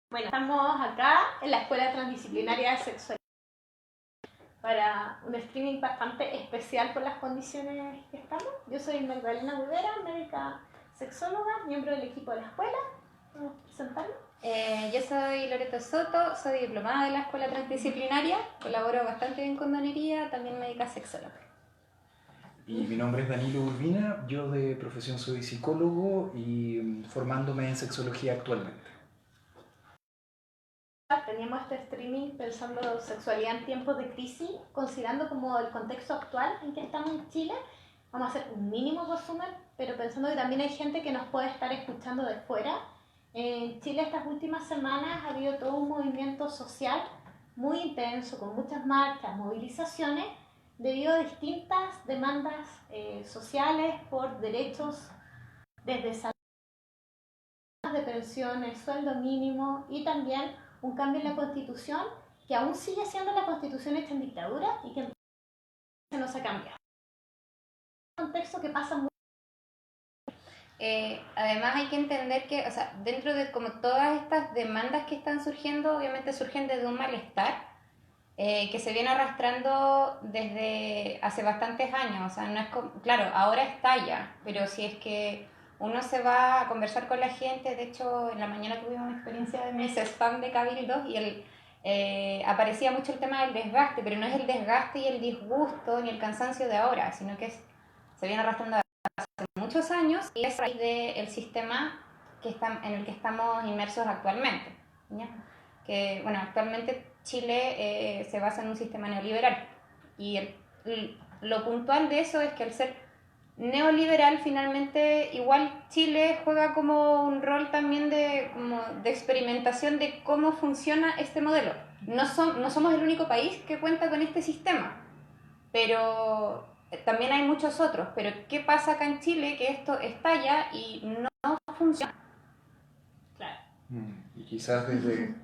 Bueno, estamos acá en la Escuela Transdisciplinaria de Sexualidad para un streaming bastante especial por las condiciones que estamos. Yo soy Magdalena Rivera, médica sexóloga, miembro del equipo de la escuela. ¿Vamos a presentarnos? Yo soy Loreto Soto, soy diplomada de la Escuela Transdisciplinaria, colaboro bastante bien con donería, también médica sexóloga. Y mi nombre es Danilo Urbina, yo de profesión soy psicólogo y formándome en sexología actualmente. Teníamos este streaming pensando sexualidad en tiempos de crisis, considerando como el contexto actual en que estamos en Chile. Vamos a hacer un mínimo resumen, pero pensando que también hay gente que nos puede estar escuchando de fuera. En Chile estas últimas semanas ha habido todo un movimiento social muy intenso, con muchas marchas, movilizaciones, debido a distintas demandas sociales por derechos desde salud, de pensiones, sueldo mínimo y también un cambio en la Constitución que aún sigue siendo la Constitución hecha en dictadura y que no se ha cambiado. Es un contexto que pasa muy... Además hay que entender que, dentro de como todas estas demandas que están surgiendo, obviamente surgen desde un malestar que se viene arrastrando desde hace bastantes años. No es claro, ahora estalla, pero si es que uno se va a conversar con la gente, de hecho en la mañana tuvimos una experiencia de mis spam de Cabildos y aparecía mucho el tema del desgaste, pero no es el desgaste y el disgusto ni el cansancio de ahora, sino que se viene arrastrando hace muchos años y es a raíz del sistema en el que estamos inmersos actualmente, ¿ya? Que, bueno, actualmente Chile se basa en un sistema neoliberal y lo puntual de eso es que al ser neoliberal finalmente igual Chile juega como un rol también de experimentación de cómo funciona este modelo. No somos el único país que cuenta con este sistema, pero también hay muchos otros. Pero ¿qué pasa acá en Chile? Que esto estalla y no funciona. Claro. Y quizás desde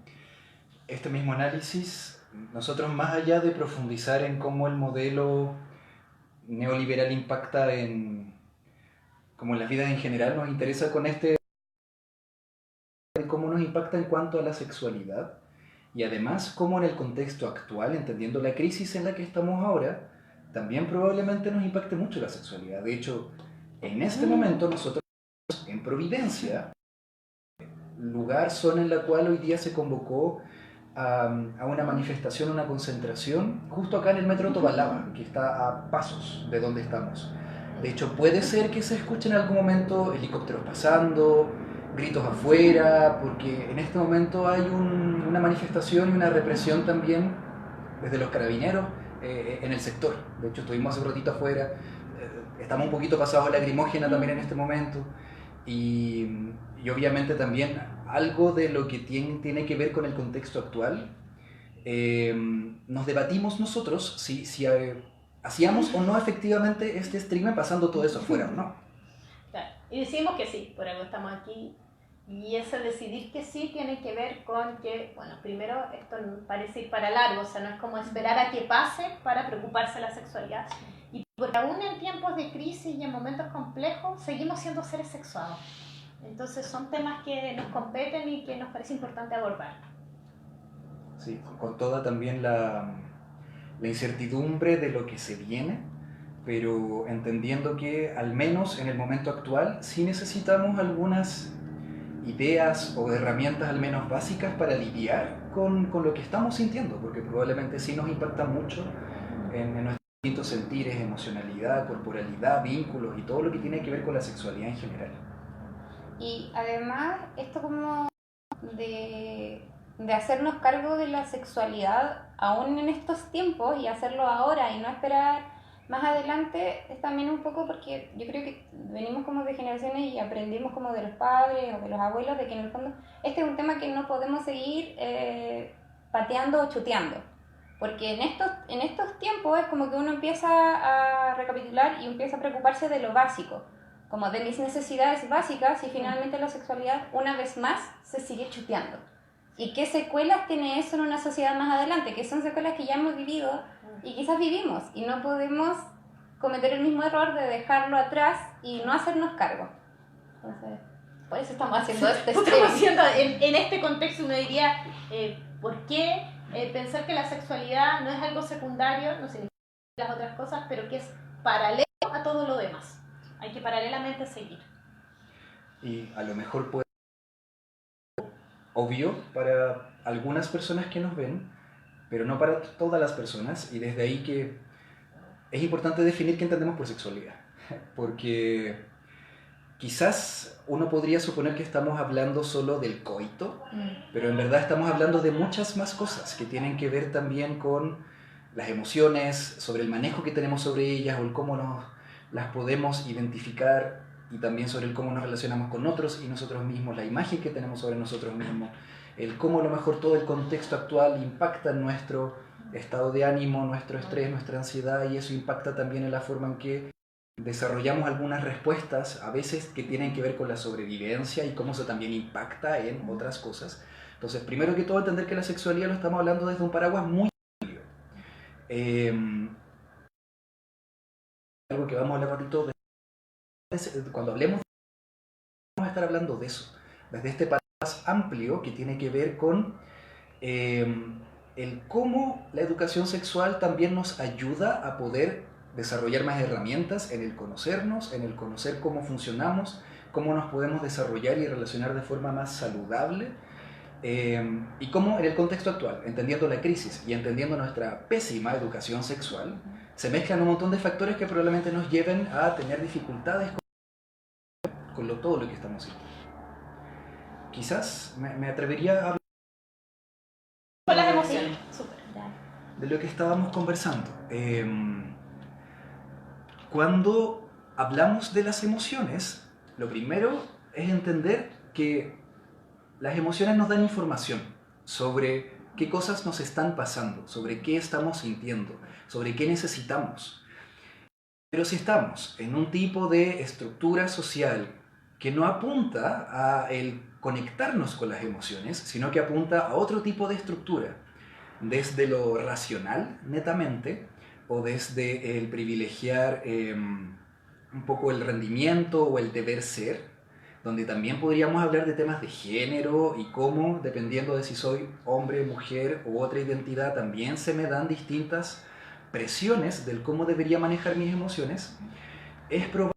este mismo análisis, nosotros más allá de profundizar en cómo el modelo neoliberal impacta como en las vidas en general, nos interesa con de cómo nos impacta en cuanto a la sexualidad y además cómo en el contexto actual, entendiendo la crisis en la que estamos ahora, también probablemente nos impacte mucho la sexualidad. De hecho, en este momento nosotros en Providencia, lugar, zona en la cual hoy día se convocó a una manifestación, una concentración, justo acá en el metro Tobalaba, que está a pasos de donde estamos. De hecho, puede ser que se escuche en algún momento helicópteros pasando, gritos afuera, porque en este momento hay una manifestación y una represión también desde los carabineros en el sector. De hecho, estuvimos hace un ratito afuera, estamos un poquito pasados a lacrimógena también en este momento, y obviamente también algo de lo que tiene que ver con el contexto actual. Nos debatimos nosotros si hacíamos o no efectivamente este stream pasando todo eso afuera o no. Claro. Y decimos que sí, por algo estamos aquí. Y ese decidir que sí tiene que ver con que, bueno, primero esto parece ir para largo, o sea, no es como esperar a que pase para preocuparse de la sexualidad. Y porque aún en tiempos de crisis y en momentos complejos seguimos siendo seres sexuados. Entonces son temas que nos competen y que nos parece importante abordar. Sí, con toda también la incertidumbre de lo que se viene, pero entendiendo que al menos en el momento actual sí necesitamos algunas ideas o herramientas al menos básicas para lidiar con lo que estamos sintiendo, porque probablemente sí nos impacta mucho en nuestros distintos sentires, emocionalidad, corporalidad, vínculos y todo lo que tiene que ver con la sexualidad en general. Y además, esto como de hacernos cargo de la sexualidad aún en estos tiempos y hacerlo ahora y no esperar más adelante, es también un poco porque yo creo que venimos como de generaciones y aprendimos como de los padres o de los abuelos de que en el fondo este es un tema que no podemos seguir pateando o chuteando. Porque en estos tiempos es como que uno empieza a recapitular y empieza a preocuparse de lo básico, como de mis necesidades básicas, y finalmente la sexualidad una vez más se sigue chuteando. ¿Y qué secuelas tiene eso en una sociedad más adelante? Que son secuelas que ya hemos vivido y quizás vivimos y no podemos cometer el mismo error de dejarlo atrás y no hacernos cargo. Entonces... Por eso estamos haciendo este Estamos haciendo, en este contexto uno diría, ¿por qué pensar que la sexualidad no es algo secundario, no significa las otras cosas, pero que es paralelo a todo lo demás? Hay que paralelamente seguir. Y a lo mejor puede ser obvio para algunas personas que nos ven, pero no para todas las personas, y desde ahí que es importante definir qué entendemos por sexualidad, porque quizás uno podría suponer que estamos hablando solo del coito, pero en verdad estamos hablando de muchas más cosas que tienen que ver también con las emociones, sobre el manejo que tenemos sobre ellas o el cómo las podemos identificar, y también sobre el cómo nos relacionamos con otros y nosotros mismos, la imagen que tenemos sobre nosotros mismos, el cómo a lo mejor todo el contexto actual impacta en nuestro estado de ánimo, nuestro estrés, nuestra ansiedad, y eso impacta también en la forma en que desarrollamos algunas respuestas, a veces que tienen que ver con la sobrevivencia y cómo eso también impacta en otras cosas. Entonces, primero que todo, entender que la sexualidad lo estamos hablando desde un paraguas muy amplio. Algo que vamos a hablar ratito cuando hablemos, vamos a estar hablando de eso, desde este paraguas amplio que tiene que ver con el cómo la educación sexual también nos ayuda a poder desarrollar más herramientas en el conocernos, en el conocer cómo funcionamos, cómo nos podemos desarrollar y relacionar de forma más saludable, y cómo en el contexto actual, entendiendo la crisis y entendiendo nuestra pésima educación sexual, se mezclan un montón de factores que probablemente nos lleven a tener dificultades con todo lo que estamos haciendo. Quizás me atrevería a hablar Con las emociones. Súper. de lo que estábamos conversando. Cuando hablamos de las emociones, lo primero es entender que las emociones nos dan información sobre qué cosas nos están pasando, sobre qué estamos sintiendo, sobre qué necesitamos. Pero si estamos en un tipo de estructura social que no apunta a el conectarnos con las emociones, sino que apunta a otro tipo de estructura, desde lo racional netamente, o desde el privilegiar un poco el rendimiento o el deber ser, donde también podríamos hablar de temas de género y cómo, dependiendo de si soy hombre, mujer u otra identidad, también se me dan distintas presiones del cómo debería manejar mis emociones. Es probable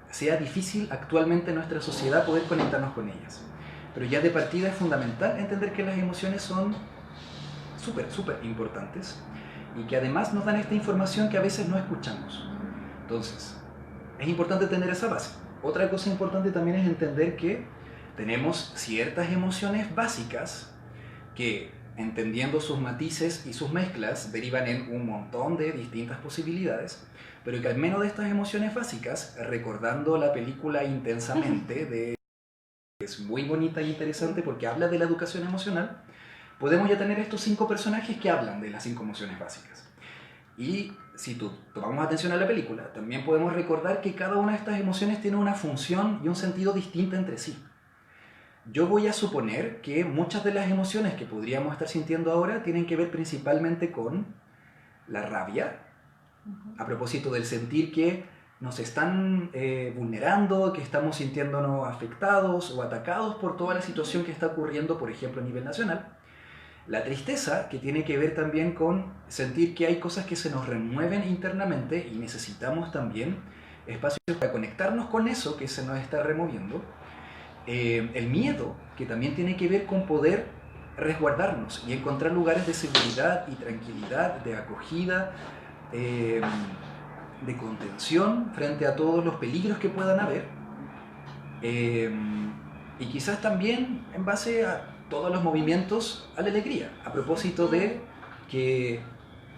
que sea difícil actualmente en nuestra sociedad poder conectarnos con ellas, pero ya de partida es fundamental entender que las emociones son súper importantes y que además nos dan esta información que a veces no escuchamos. Entonces, es importante tener esa base. Otra cosa importante también es entender que tenemos ciertas emociones básicas que, entendiendo sus matices y sus mezclas, derivan en un montón de distintas posibilidades, pero que al menos de estas emociones básicas, recordando la película Intensamente, es muy bonita e interesante porque habla de la educación emocional, podemos ya tener estos 5 personajes que hablan de las 5 emociones básicas. Y si tomamos atención a la película, también podemos recordar que cada una de estas emociones tiene una función y un sentido distinto entre sí. Yo voy a suponer que muchas de las emociones que podríamos estar sintiendo ahora tienen que ver principalmente con la rabia, a propósito del sentir que nos están vulnerando, que estamos sintiéndonos afectados o atacados por toda la situación que está ocurriendo, por ejemplo, a nivel nacional. La tristeza, que tiene que ver también con sentir que hay cosas que se nos remueven internamente y necesitamos también espacios para conectarnos con eso que se nos está removiendo. El miedo, que también tiene que ver con poder resguardarnos y encontrar lugares de seguridad y tranquilidad, de acogida, de contención frente a todos los peligros que puedan haber. Y quizás también en base a todos los movimientos a la alegría, a propósito de que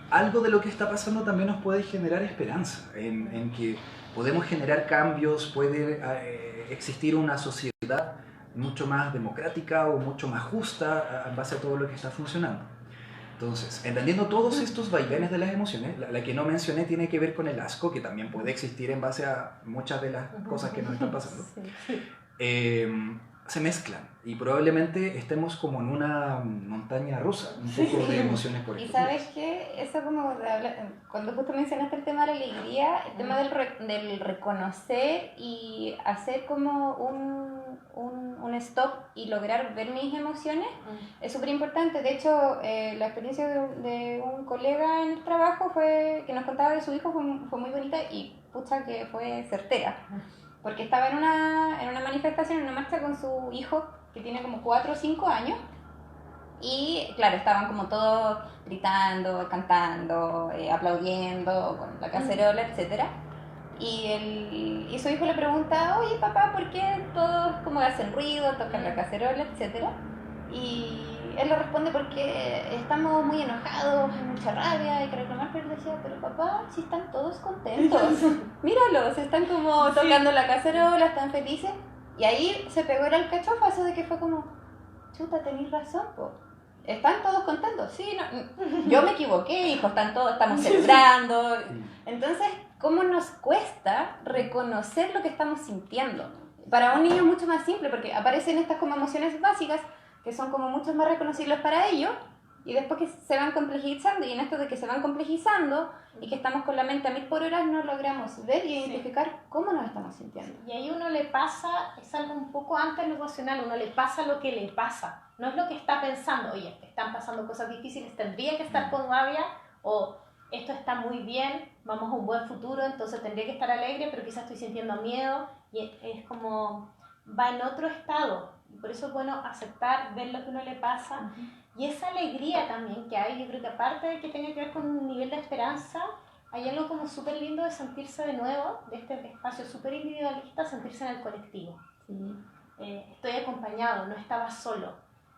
algo de lo que está pasando también nos puede generar esperanza, en que podemos generar cambios, puede existir una sociedad mucho más democrática o mucho más justa en base a todo lo que está funcionando. Entonces, entendiendo todos estos vaivenes de las emociones, la que no mencioné tiene que ver con el asco, que también puede existir en base a muchas de las cosas que nos están pasando. se mezclan y probablemente estemos como en una montaña rusa, un poco de emociones por Y estos sabes días. que eso como cuando justo mencionaste el tema de la alegría, el tema del reconocer y hacer como un stop y lograr ver mis emociones es súper importante. De hecho, la experiencia de un colega en el trabajo que nos contaba de su hijo fue muy bonita y pucha que fue certera. Porque estaba en una manifestación, en una marcha con su hijo, que tiene como 4 o 5 años, y claro, estaban como todos gritando, cantando, aplaudiendo, con la cacerola, etcétera. Y su hijo le pregunta, oye papá, ¿por qué todos como hacen ruido, tocan la cacerola, etcétera? Y él le responde porque estamos muy enojados, hay mucha rabia, hay que reclamar, pero él decía, pero papá, si están todos contentos, míralos, están como tocando la cacerola, están felices. Y ahí se pegó el alcachofazo de que fue como, chuta, tenés razón, po. ¿Están todos contentos? Sí, no, yo me equivoqué, hijo, estamos celebrando. Entonces, ¿cómo nos cuesta reconocer lo que estamos sintiendo? Para un niño es mucho más simple, porque aparecen estas como emociones básicas, que son como mucho más reconocibles para ellos, y después que se van complejizando, y en esto de que se van complejizando, y que estamos con la mente a 1000 por hora, no logramos ver y identificar cómo nos estamos sintiendo. Y ahí uno le pasa, es algo un poco antes lo emocional, uno le pasa lo que le pasa, no es lo que está pensando, oye, están pasando cosas difíciles, tendría que estar con rabia, o esto está muy bien, vamos a un buen futuro, entonces tendría que estar alegre, pero quizás estoy sintiendo miedo, y es como, va en otro estado, y por eso es bueno aceptar, ver lo que uno le pasa, y esa alegría también que hay, yo creo que aparte de que tenga que ver con un nivel de esperanza, hay algo como súper lindo de sentirse de nuevo, de este espacio súper individualista, sentirse en el colectivo. Estoy acompañado, no estaba solo.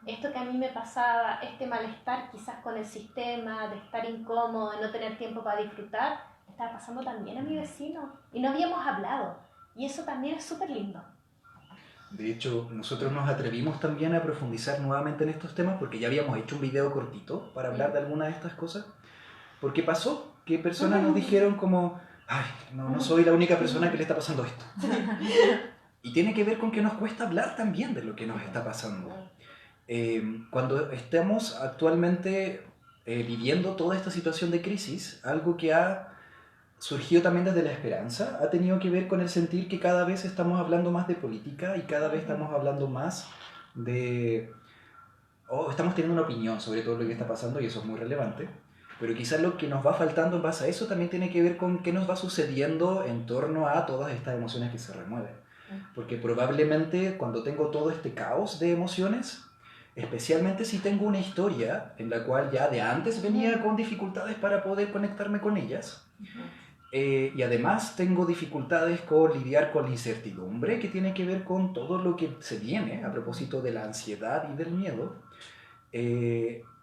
Esto que a mí me pasaba, este malestar quizás con el sistema, de estar incómodo, de no tener tiempo para disfrutar, me estaba pasando también a mi vecino. Y no habíamos hablado. Y eso también es súper lindo. De hecho, nosotros nos atrevimos también a profundizar nuevamente en estos temas porque ya habíamos hecho un video cortito para hablar de alguna de estas cosas. Porque pasó que personas nos dijeron como, ay, no soy la única persona que le está pasando esto. Y tiene que ver con que nos cuesta hablar también de lo que nos está pasando. Cuando estamos actualmente viviendo toda esta situación de crisis, algo que ha surgido también desde la esperanza, ha tenido que ver con el sentir que cada vez estamos hablando más de política y cada vez estamos hablando más de... estamos teniendo una opinión sobre todo lo que está pasando y eso es muy relevante. Pero quizás lo que nos va faltando en base a eso también tiene que ver con qué nos va sucediendo en torno a todas estas emociones que se remueven. Porque probablemente cuando tengo todo este caos de emociones, especialmente si tengo una historia en la cual ya de antes venía con dificultades para poder conectarme con ellas, y además tengo dificultades con lidiar con la incertidumbre que tiene que ver con todo lo que se viene a propósito de la ansiedad y del miedo,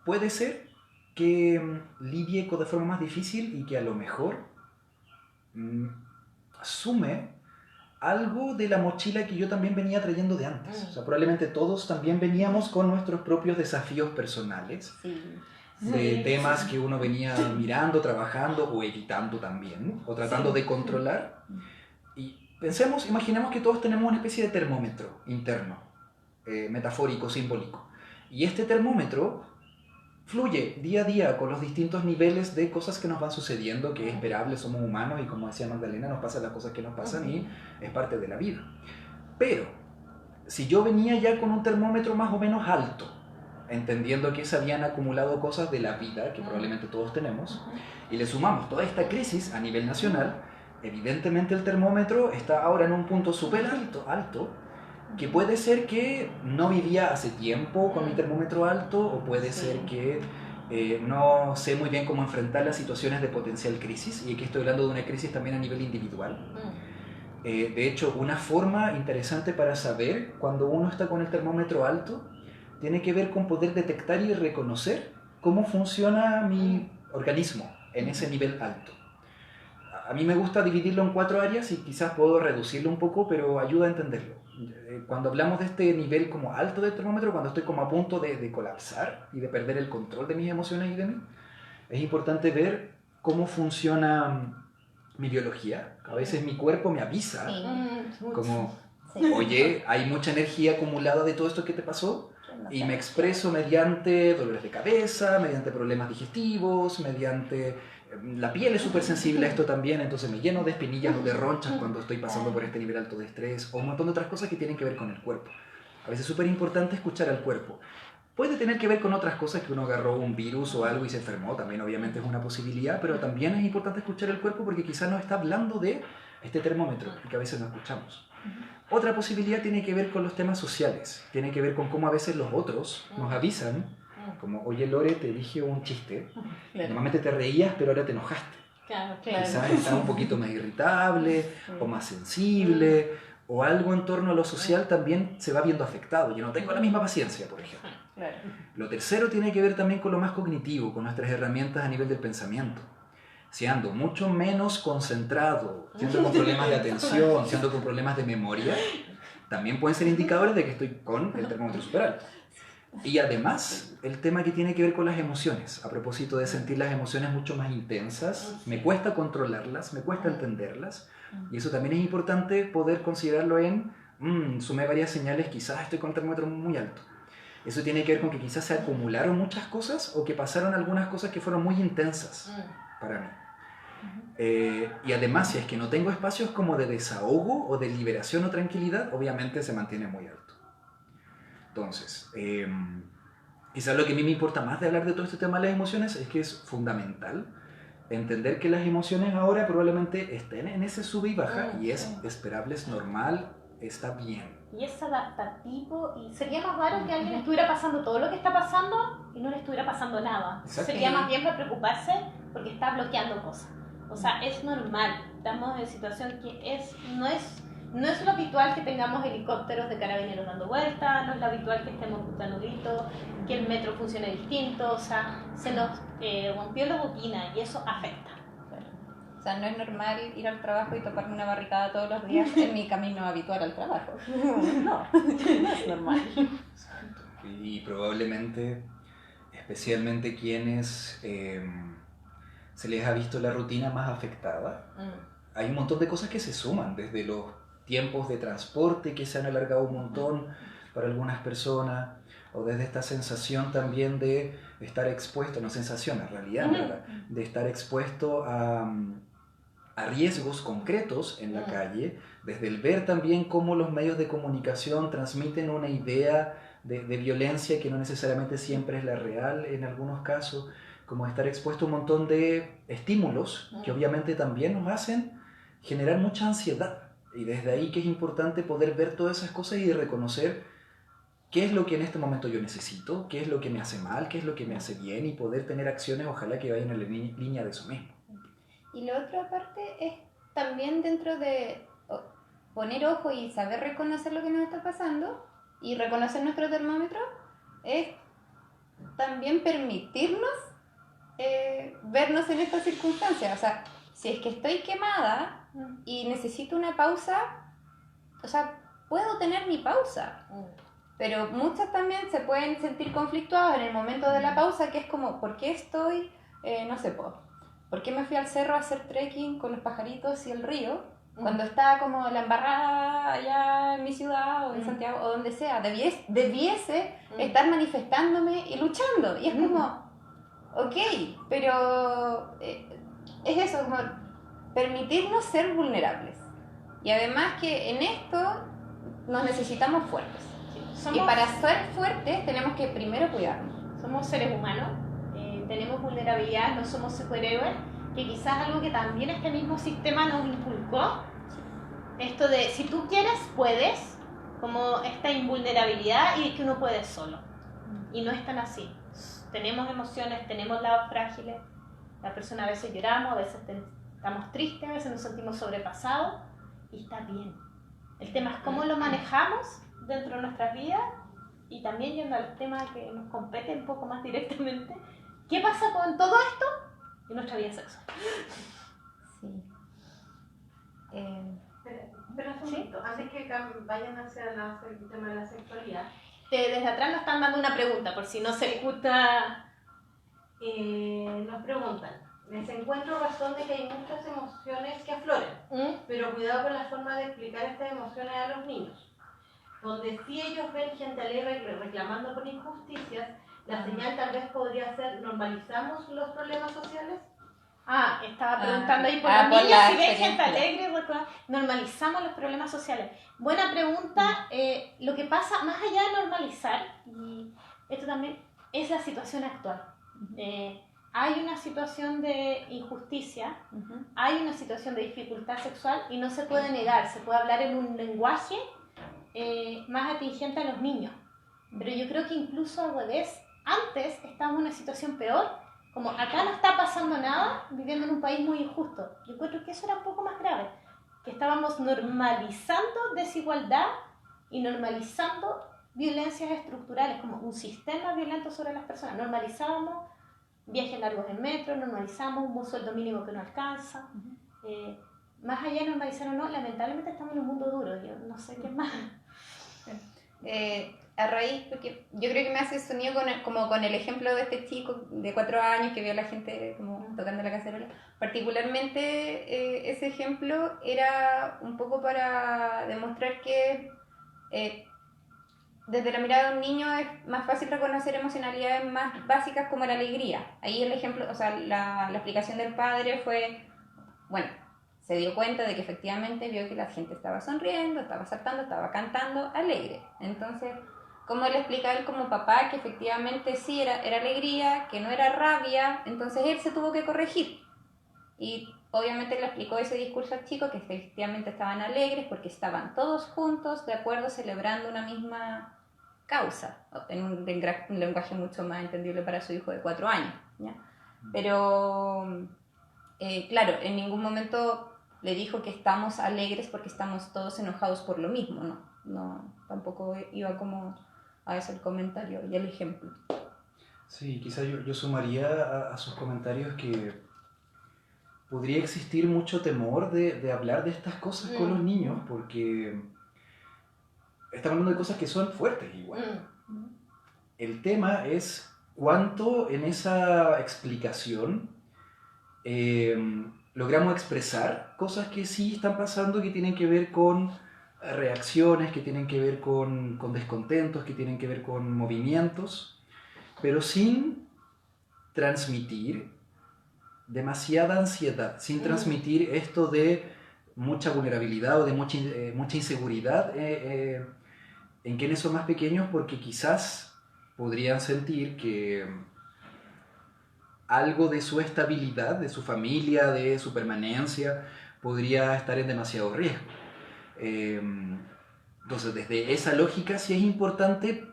puede ser que lidie de forma más difícil y que a lo mejor sume algo de la mochila que yo también venía trayendo de antes. O sea, probablemente todos también veníamos con nuestros propios desafíos personales, de temas que uno venía mirando, trabajando o evitando también, o tratando de controlar. Y imaginemos que todos tenemos una especie de termómetro interno, metafórico, simbólico. Y este termómetro fluye día a día con los distintos niveles de cosas que nos van sucediendo, que es esperable, somos humanos y como decía Magdalena, nos pasan las cosas que nos pasan y es parte de la vida. Pero, si yo venía ya con un termómetro más o menos alto, entendiendo que se habían acumulado cosas de la vida, que probablemente todos tenemos, y le sumamos toda esta crisis a nivel nacional, evidentemente el termómetro está ahora en un punto súper alto, que puede ser que no vivía hace tiempo con mi termómetro alto, o puede ser que no sé muy bien cómo enfrentar las situaciones de potencial crisis, y aquí estoy hablando de una crisis también a nivel individual. De hecho, una forma interesante para saber cuando uno está con el termómetro alto tiene que ver con poder detectar y reconocer cómo funciona mi organismo en ese nivel alto. A mí me gusta dividirlo en 4 áreas y quizás puedo reducirlo un poco, pero ayuda a entenderlo. Cuando hablamos de este nivel como alto del termómetro, cuando estoy como a punto de colapsar y de perder el control de mis emociones y de mí, es importante ver cómo funciona mi biología. A veces mi cuerpo me avisa, como Oye, hay mucha energía acumulada de todo esto que te pasó y me expreso mediante dolores de cabeza, mediante problemas digestivos, mediante... La piel es súper sensible a esto también, entonces me lleno de espinillas o de ronchas cuando estoy pasando por este nivel alto de estrés, o un montón de otras cosas que tienen que ver con el cuerpo. A veces es súper importante escuchar al cuerpo. Puede tener que ver con otras cosas, que uno agarró un virus o algo y se enfermó, también obviamente es una posibilidad, pero también es importante escuchar el cuerpo porque quizás nos está hablando de este termómetro, que a veces no escuchamos. Otra posibilidad tiene que ver con los temas sociales, tiene que ver con cómo a veces los otros nos avisan, como, oye Lore, te dije un chiste, normalmente te reías pero ahora te enojaste. Claro. Quizás estás un poquito más irritable o más sensible, o algo en torno a lo social también se va viendo afectado. Yo no tengo la misma paciencia, por ejemplo. Lo tercero tiene que ver también con lo más cognitivo, con nuestras herramientas a nivel del pensamiento. Si ando mucho menos concentrado, si ando con problemas de atención, si ando con problemas de memoria, también pueden ser indicadores de que estoy con el termómetro súper alto. Y además, el tema que tiene que ver con las emociones, a propósito de sentir las emociones mucho más intensas, me cuesta controlarlas, me cuesta entenderlas, y eso también es importante poder considerarlo en, sumé varias señales, quizás estoy con el termómetro muy alto. Eso tiene que ver con que quizás se acumularon muchas cosas o que pasaron algunas cosas que fueron muy intensas para mí. Y además, si es que no tengo espacios como de desahogo o de liberación o tranquilidad, obviamente se mantiene muy alto. Entonces, quizás lo que a mí me importa más de hablar de todo este tema de las emociones es que es fundamental entender que las emociones ahora probablemente estén en ese sube y baja y es esperable, es normal, está bien. Y es adaptativo y sería más raro que alguien estuviera pasando todo lo que está pasando y no le estuviera pasando nada. Exacto. Sería más bien para preocuparse porque está bloqueando cosas. O sea, es normal. Estamos en situación que no es lo habitual que tengamos helicópteros de carabineros dando vueltas, no es lo habitual que estemos escuchando gritos, que el metro funcione distinto, o sea, se nos rompió la rutina y eso afecta. O sea, no es normal ir al trabajo y toparme una barricada todos los días en mi camino habitual al trabajo. No es normal. Exacto. Y probablemente, especialmente quienes se les ha visto la rutina más afectada, hay un montón de cosas que se suman, desde los tiempos de transporte que se han alargado un montón para algunas personas, o desde esta sensación también de estar expuesto, no sensación, en realidad, ¿verdad? De estar expuesto a riesgos concretos en la calle, desde el ver también cómo los medios de comunicación transmiten una idea de violencia que no necesariamente siempre es la real en algunos casos, como estar expuesto a un montón de estímulos que obviamente también nos hacen generar mucha ansiedad. Y desde ahí que es importante poder ver todas esas cosas y reconocer qué es lo que en este momento yo necesito, qué es lo que me hace mal, qué es lo que me hace bien y poder tener acciones ojalá que vayan en la línea de eso mismo. Y la otra parte es también dentro de poner ojo y saber reconocer lo que nos está pasando y reconocer nuestro termómetro, es también permitirnos vernos en estas circunstancias. O sea, si es que estoy quemada y necesito una pausa, o sea, puedo tener mi pausa. Pero muchas también se pueden sentir conflictuadas en el momento de la pausa, que es como, ¿por qué estoy, no sé, por qué me fui al cerro a hacer trekking con los pajaritos y el río? Cuando está como la embarrada allá en mi ciudad o en Santiago o donde sea, debiese estar manifestándome y luchando. Y es como, ok, pero es eso, como permitirnos ser vulnerables. Y además que en esto nos necesitamos fuertes. Y para ser fuertes tenemos que primero cuidarnos. Somos seres humanos, tenemos vulnerabilidad, no somos superhéroes, que quizás algo que también este mismo sistema nos inculcó, esto de si tú quieres, puedes, como esta invulnerabilidad y que uno puede solo. Y no es tan así. Tenemos emociones, tenemos lados frágiles, la persona a veces lloramos, a veces estamos tristes, a veces nos sentimos sobrepasados y está bien. El tema es cómo lo manejamos dentro de nuestras vidas y también yendo al tema que nos compete un poco más directamente, ¿qué pasa con todo esto en nuestra vida sexual? Sí. Pero un momento, antes que vayan hacia el tema de la sexualidad. Desde atrás nos están dando una pregunta, por si no se escucha. Nos preguntan, Les encuentro razón de que hay muchas emociones que afloran, pero cuidado con la forma de explicar estas emociones a los niños. Donde si ellos ven gente alegre reclamando por injusticias, la señal tal vez podría ser: ¿normalizamos los problemas sociales? Estaba preguntando ahí por los niños si ven gente alegre, normalizamos los problemas sociales. Buena pregunta. Lo que pasa, más allá de normalizar, y esto también es la situación actual. Hay una situación de injusticia, hay una situación de dificultad sexual y no se puede negar, se puede hablar en un lenguaje más atingente a los niños. Pero yo creo que incluso al revés, antes estábamos en una situación peor, como acá no está pasando nada, viviendo en un país muy injusto. Yo encuentro que eso era un poco más grave, que estábamos normalizando desigualdad y normalizando violencias estructurales, como un sistema violento sobre las personas. Normalizábamos viajes largos en metro, normalizamos un sueldo mínimo que no alcanza. Más allá de normalizar o no, lamentablemente estamos en un mundo duro, yo no sé qué más. A raíz, porque yo creo que me hace sonido con el ejemplo de este chico de 4 años que vio a la gente como tocando la cacerola. Particularmente ese ejemplo era un poco para demostrar que desde la mirada de un niño es más fácil reconocer emocionalidades más básicas como la alegría. Ahí el ejemplo, o sea, la explicación del padre fue, bueno, se dio cuenta de que efectivamente vio que la gente estaba sonriendo, estaba saltando, estaba cantando alegre. Entonces, ¿cómo le explica a él como papá que efectivamente sí era alegría, que no era rabia? Entonces él se tuvo que corregir. Y obviamente le explicó ese discurso al chico que efectivamente estaban alegres porque estaban todos juntos, de acuerdo, celebrando una misma causa, en un lenguaje mucho más entendible para su hijo de 4 años, ¿ya? Pero, claro, en ningún momento le dijo que estamos alegres porque estamos todos enojados por lo mismo, no, tampoco iba como a eso el comentario y el ejemplo. Sí, quizá yo sumaría a sus comentarios que podría existir mucho temor de hablar de estas cosas con los niños, porque estamos hablando de cosas que son fuertes igual. El tema es cuánto en esa explicación logramos expresar cosas que sí están pasando, que tienen que ver con reacciones, que tienen que ver con descontentos, que tienen que ver con movimientos, pero sin transmitir demasiada ansiedad, sin transmitir esto de mucha vulnerabilidad o de mucha inseguridad en quienes son más pequeños, porque quizás podrían sentir que algo de su estabilidad, de su familia, de su permanencia, podría estar en demasiado riesgo. Entonces, desde esa lógica sí es importante,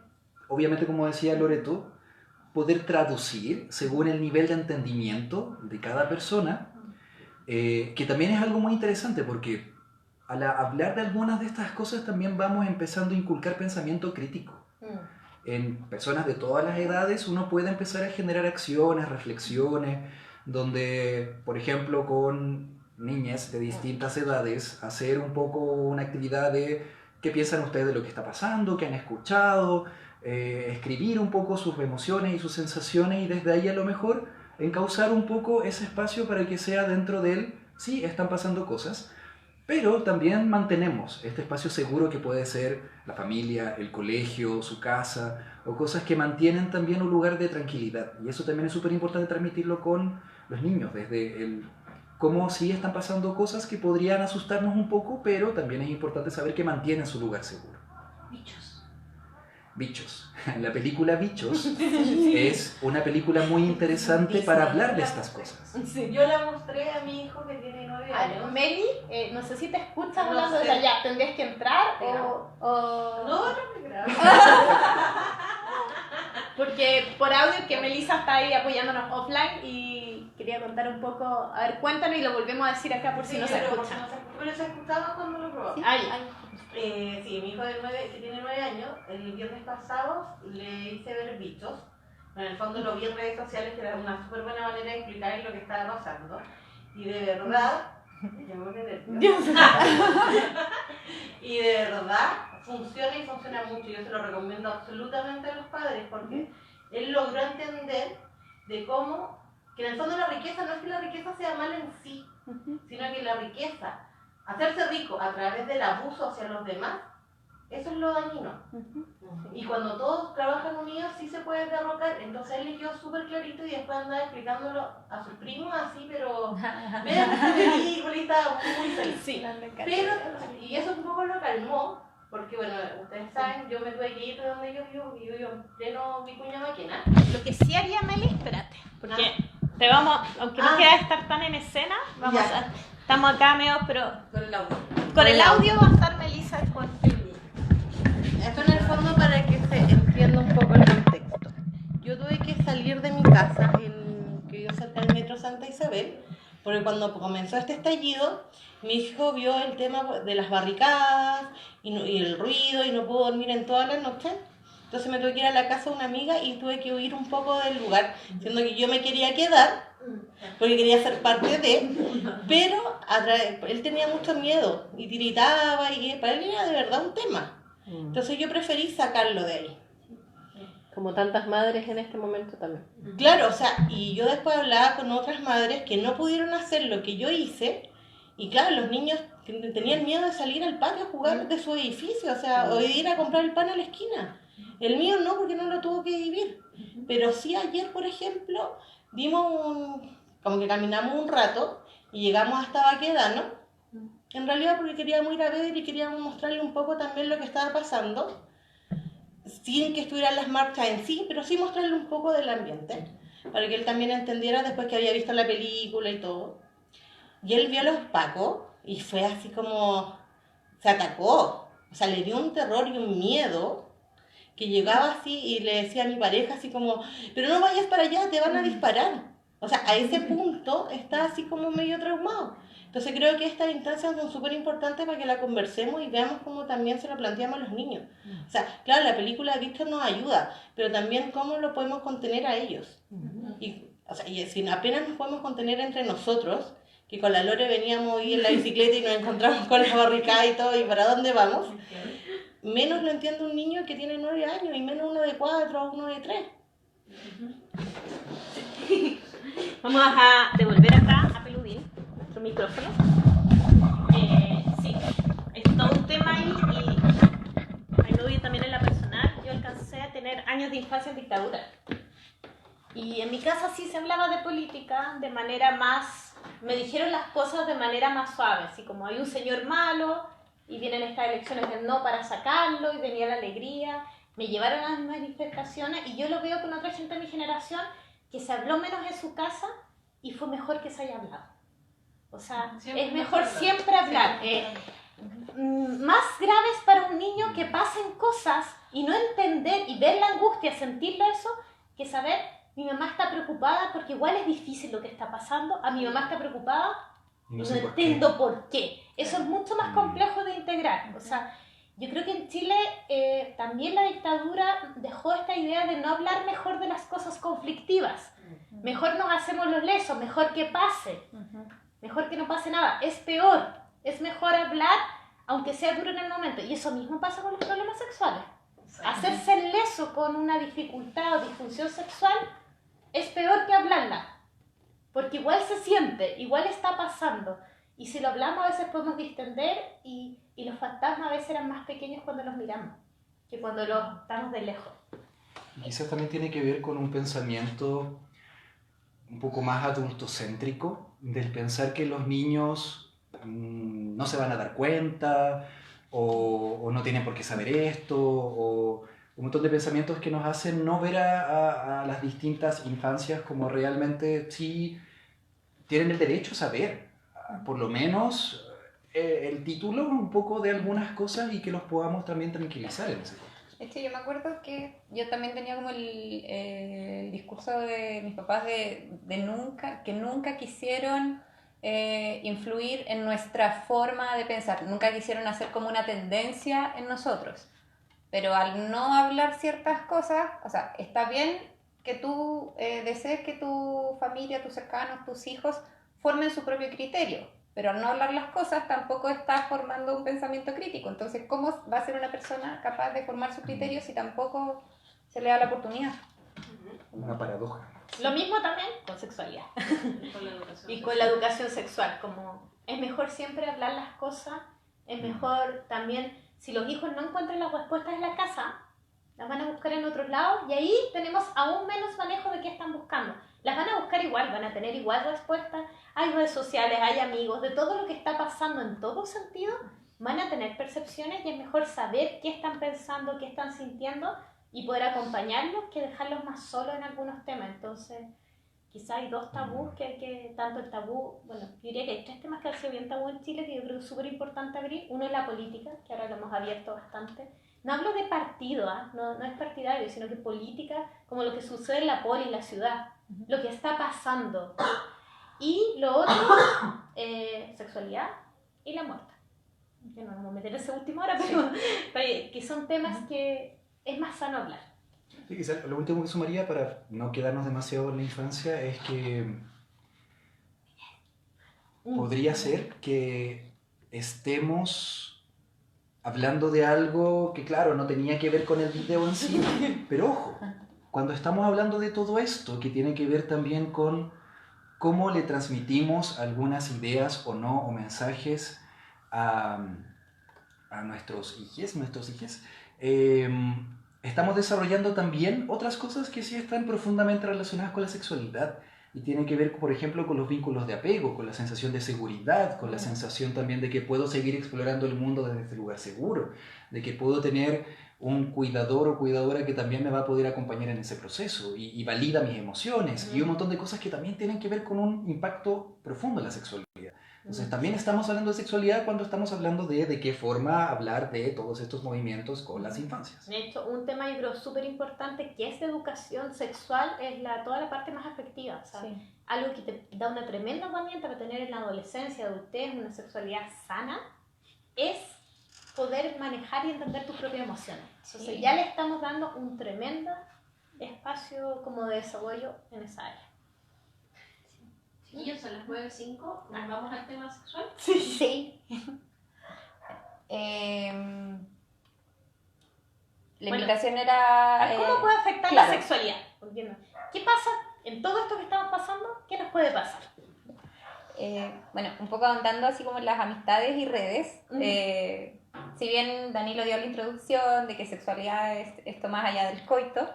obviamente como decía Loreto, poder traducir según el nivel de entendimiento de cada persona, que también es algo muy interesante porque al hablar de algunas de estas cosas también vamos empezando a inculcar pensamiento crítico. En personas de todas las edades uno puede empezar a generar acciones, reflexiones, donde, por ejemplo, con niñas de distintas edades, hacer un poco una actividad de qué piensan ustedes de lo que está pasando, qué han escuchado, escribir un poco sus emociones y sus sensaciones y desde ahí a lo mejor encauzar un poco ese espacio para que sea dentro de él, sí, están pasando cosas, pero también mantenemos este espacio seguro que puede ser la familia, el colegio, su casa, o cosas que mantienen también un lugar de tranquilidad. Y eso también es súper importante transmitirlo con los niños, desde el cómo sí están pasando cosas que podrían asustarnos un poco, pero también es importante saber que mantienen su lugar seguro. Bichos. La película Bichos es una película muy interesante para hablar de estas cosas. Sí. Yo la mostré a mi hijo que tiene 9 años. Meli, no sé si te escuchas hablando de allá, ¿tendrías que entrar o...? No me grabo. Porque por audio que Melissa está ahí apoyándonos offline y quería contar un poco, a ver, cuéntanos y lo volvemos a decir acá por si no se escucha. Pero se escuchaba cuando lo probó. Sí, mi hijo que tiene 9 años, el viernes pasado le hice ver Bichos. En el fondo lo vi en redes sociales, que era una súper buena manera de explicar lo que estaba pasando. Y de verdad, y de verdad funciona y funciona mucho. Yo se lo recomiendo absolutamente a los padres porque él logró entender de cómo que en el fondo la riqueza no es que la riqueza sea mala en sí, sino que la riqueza, hacerse rico a través del abuso hacia los demás, eso es lo dañino. Y cuando todos trabajan unidos sí se puede derrocar. Entonces él le quedó súper clarito y después andaba explicándolo a sus primos así, pero vean esta película y estaba muy feliz. Sí, Pero, y eso un poco lo calmó, porque bueno, ustedes saben, yo me tuve que ir de donde yo vivo en pleno Vicuña Maquena. Lo que sí haría Meli, espérate, porque te vamos, aunque no queda estar tan en escena, estamos acá medio, pero con el audio va a estar Melissa con esto en el fondo para que se entienda un poco el contexto. Yo tuve que salir de mi casa, que yo cerca del metro Santa Isabel, porque cuando comenzó este estallido, mi hijo vio el tema de las barricadas y el ruido y no pudo dormir en toda la noche. Entonces me tuve que ir a la casa de una amiga y tuve que huir un poco del lugar, siendo que yo me quería quedar, porque quería ser parte de, pero él tenía mucho miedo y tiritaba y para él era de verdad un tema. Entonces yo preferí sacarlo de ahí. Como tantas madres en este momento también. Claro, o sea, y yo después hablaba con otras madres que no pudieron hacer lo que yo hice, y claro, los niños tenían miedo de salir al patio a jugar de su edificio, o sea, o de ir a comprar el pan a la esquina. El mío no, porque no lo tuvo que vivir. Pero sí ayer, por ejemplo, como que caminamos un rato y llegamos hasta Baquedano, en realidad porque queríamos ir a ver y queríamos mostrarle un poco también lo que estaba pasando, sin que estuvieran las marchas en sí, pero sí mostrarle un poco del ambiente, para que él también entendiera después que había visto la película y todo. Y él vio a los pacos y fue así como, se atacó, o sea, le dio un terror y un miedo, que llegaba así y le decía a mi pareja así como, pero no vayas para allá, te van a disparar. O sea, a ese punto está así como medio traumado. Entonces creo que estas instancias son súper importantes para que la conversemos y veamos cómo también se lo planteamos a los niños. O sea, claro, la película Víctor nos ayuda, pero también cómo lo podemos contener a ellos. Y si apenas nos podemos contener entre nosotros, que con la Lore veníamos ahí en la bicicleta y nos encontramos con la barricada y todo, y para dónde vamos, menos lo entiende un niño que tiene 9 años y menos uno de 4 o uno de 3. Vamos a devolver acá a Peludín nuestro micrófono. Sí, es todo un tema ahí y me voy también en la personal. Yo alcancé a tener años de infancia en dictadura. Y en mi casa sí se hablaba de política de manera más... Me dijeron las cosas de manera más suave, así como hay un señor malo y vienen estas elecciones del no para sacarlo y venía la alegría. Me llevaron a las manifestaciones y yo lo veo con otra gente de mi generación que se habló menos en su casa y fue mejor que se haya hablado. O sea, siempre es mejor siempre hablar. Más graves para un niño que pasen cosas y no entender y ver la angustia, sentirlo eso, que saber, mi mamá está preocupada porque igual es difícil lo que está pasando, a mi mamá está preocupada y no entiendo por qué. Eso es mucho más complejo de integrar. O sea, yo creo que en Chile también la dictadura dejó esta idea de no hablar mejor de las cosas conflictivas. Mejor nos hacemos los lesos, mejor que pase, mejor que no pase nada. Es peor, es mejor hablar aunque sea duro en el momento. Y eso mismo pasa con los problemas sexuales. Hacerse el leso con una dificultad o disfunción sexual es peor que hablarla, porque igual se siente, igual está pasando. Y si lo hablamos a veces podemos distender y los fantasmas a veces eran más pequeños cuando los miramos que cuando los estamos de lejos. Quizás también tiene que ver con un pensamiento un poco más adultocéntrico, del pensar que los niños no se van a dar cuenta o no tienen por qué saber esto, o un montón de pensamientos que nos hacen no ver a las distintas infancias como realmente sí tienen el derecho a saber, por lo menos el título un poco de algunas cosas y que los podamos también tranquilizar en ese punto. Es que yo me acuerdo que yo también tenía como el discurso de mis papás que nunca quisieron influir en nuestra forma de pensar, nunca quisieron hacer como una tendencia en nosotros. Pero al no hablar ciertas cosas, o sea, está bien que tú desees que tu familia, tus cercanos, tus hijos formen su propio criterio, pero al no hablar las cosas tampoco estás formando un pensamiento crítico. Entonces, ¿cómo va a ser una persona capaz de formar su criterio si tampoco se le da la oportunidad? Una paradoja. Lo mismo también con sexualidad Con la educación y con la educación sexual, como es mejor siempre hablar las cosas, es mejor también, si los hijos no encuentran las respuestas en la casa, las van a buscar en otros lados y ahí tenemos aún menos manejo de qué están buscando. Las van a buscar igual, van a tener igual respuestas, hay redes sociales, hay amigos, de todo lo que está pasando en todo sentido, van a tener percepciones y es mejor saber qué están pensando, qué están sintiendo y poder acompañarlos que dejarlos más solos en algunos temas. Entonces, quizá hay dos tabús que hay que, tanto el tabú, bueno, yo diría que hay 3 temas que han sido bien tabú en Chile que yo creo que es súper importante abrir. Uno es la política, que ahora lo hemos abierto bastante. No hablo de partido, no es partidario, sino que política, como lo que sucede en la poli, en la ciudad, lo que está pasando. Y lo otro, sexualidad y la muerte. Que no nos vamos a meter en esa última hora, pero que son temas que es más sano hablar. Sí, quizás lo último que sumaría para no quedarnos demasiado en la infancia es que podría ser que estemos hablando de algo que, claro, no tenía que ver con el video en sí, pero ojo, cuando estamos hablando de todo esto, que tiene que ver también con cómo le transmitimos algunas ideas o no, o mensajes a nuestros hijes, estamos desarrollando también otras cosas que sí están profundamente relacionadas con la sexualidad y tienen que ver, por ejemplo, con los vínculos de apego, con la sensación de seguridad, con la sensación también de que puedo seguir explorando el mundo desde este lugar seguro, de que puedo tener un cuidador o cuidadora que también me va a poder acompañar en ese proceso y valida mis emociones y un montón de cosas que también tienen que ver con un impacto profundo en la sexualidad. Entonces también estamos hablando de sexualidad cuando estamos hablando de qué forma hablar de todos estos movimientos con las infancias. De hecho, un tema yo creo súper importante que es de educación sexual es toda la parte más afectiva, o sea, algo que te da una tremenda herramienta para tener en la adolescencia, adultez, una sexualidad sana, es poder manejar y entender tus propias emociones. Entonces ya le estamos dando un tremendo espacio como de desarrollo en esa área. Chiquillos, a las 9:05, ¿nos vamos al tema sexual? Sí. La invitación era... ¿Cómo puede afectar claro. la sexualidad? ¿Qué pasa en todo esto que estamos pasando? ¿Qué nos puede pasar? Bueno, un poco ahondando así como en las amistades y redes. Si bien Danilo dio la introducción de que sexualidad es esto más allá del coito,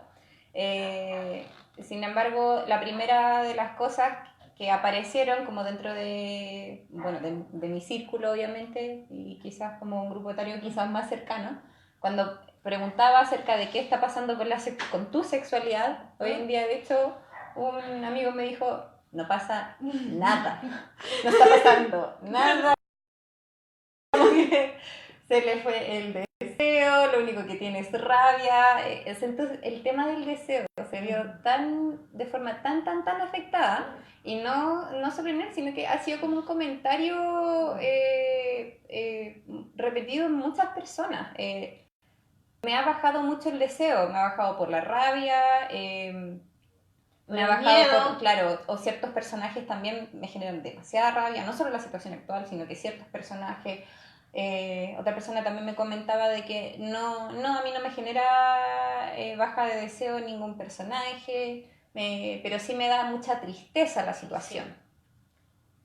sin embargo, la primera de las cosas que aparecieron como dentro de, bueno, de mi círculo obviamente y quizás como un grupo etario quizás más cercano, cuando preguntaba acerca de qué está pasando con tu sexualidad, hoy en día de hecho un amigo me dijo, no pasa nada, no está pasando nada, se le fue el deseo, lo único que tiene es rabia. Entonces el tema del deseo se vio de forma tan afectada y no solo en él, sino que ha sido como un comentario repetido en muchas personas. Me ha bajado mucho el deseo, me ha bajado por la rabia, me ha bajado por, claro, o ciertos personajes también me generan demasiada rabia, no solo la situación actual, sino que ciertos personajes. Otra persona también me comentaba de que no, a mí no me genera baja de deseo ningún personaje, pero sí me da mucha tristeza la situación.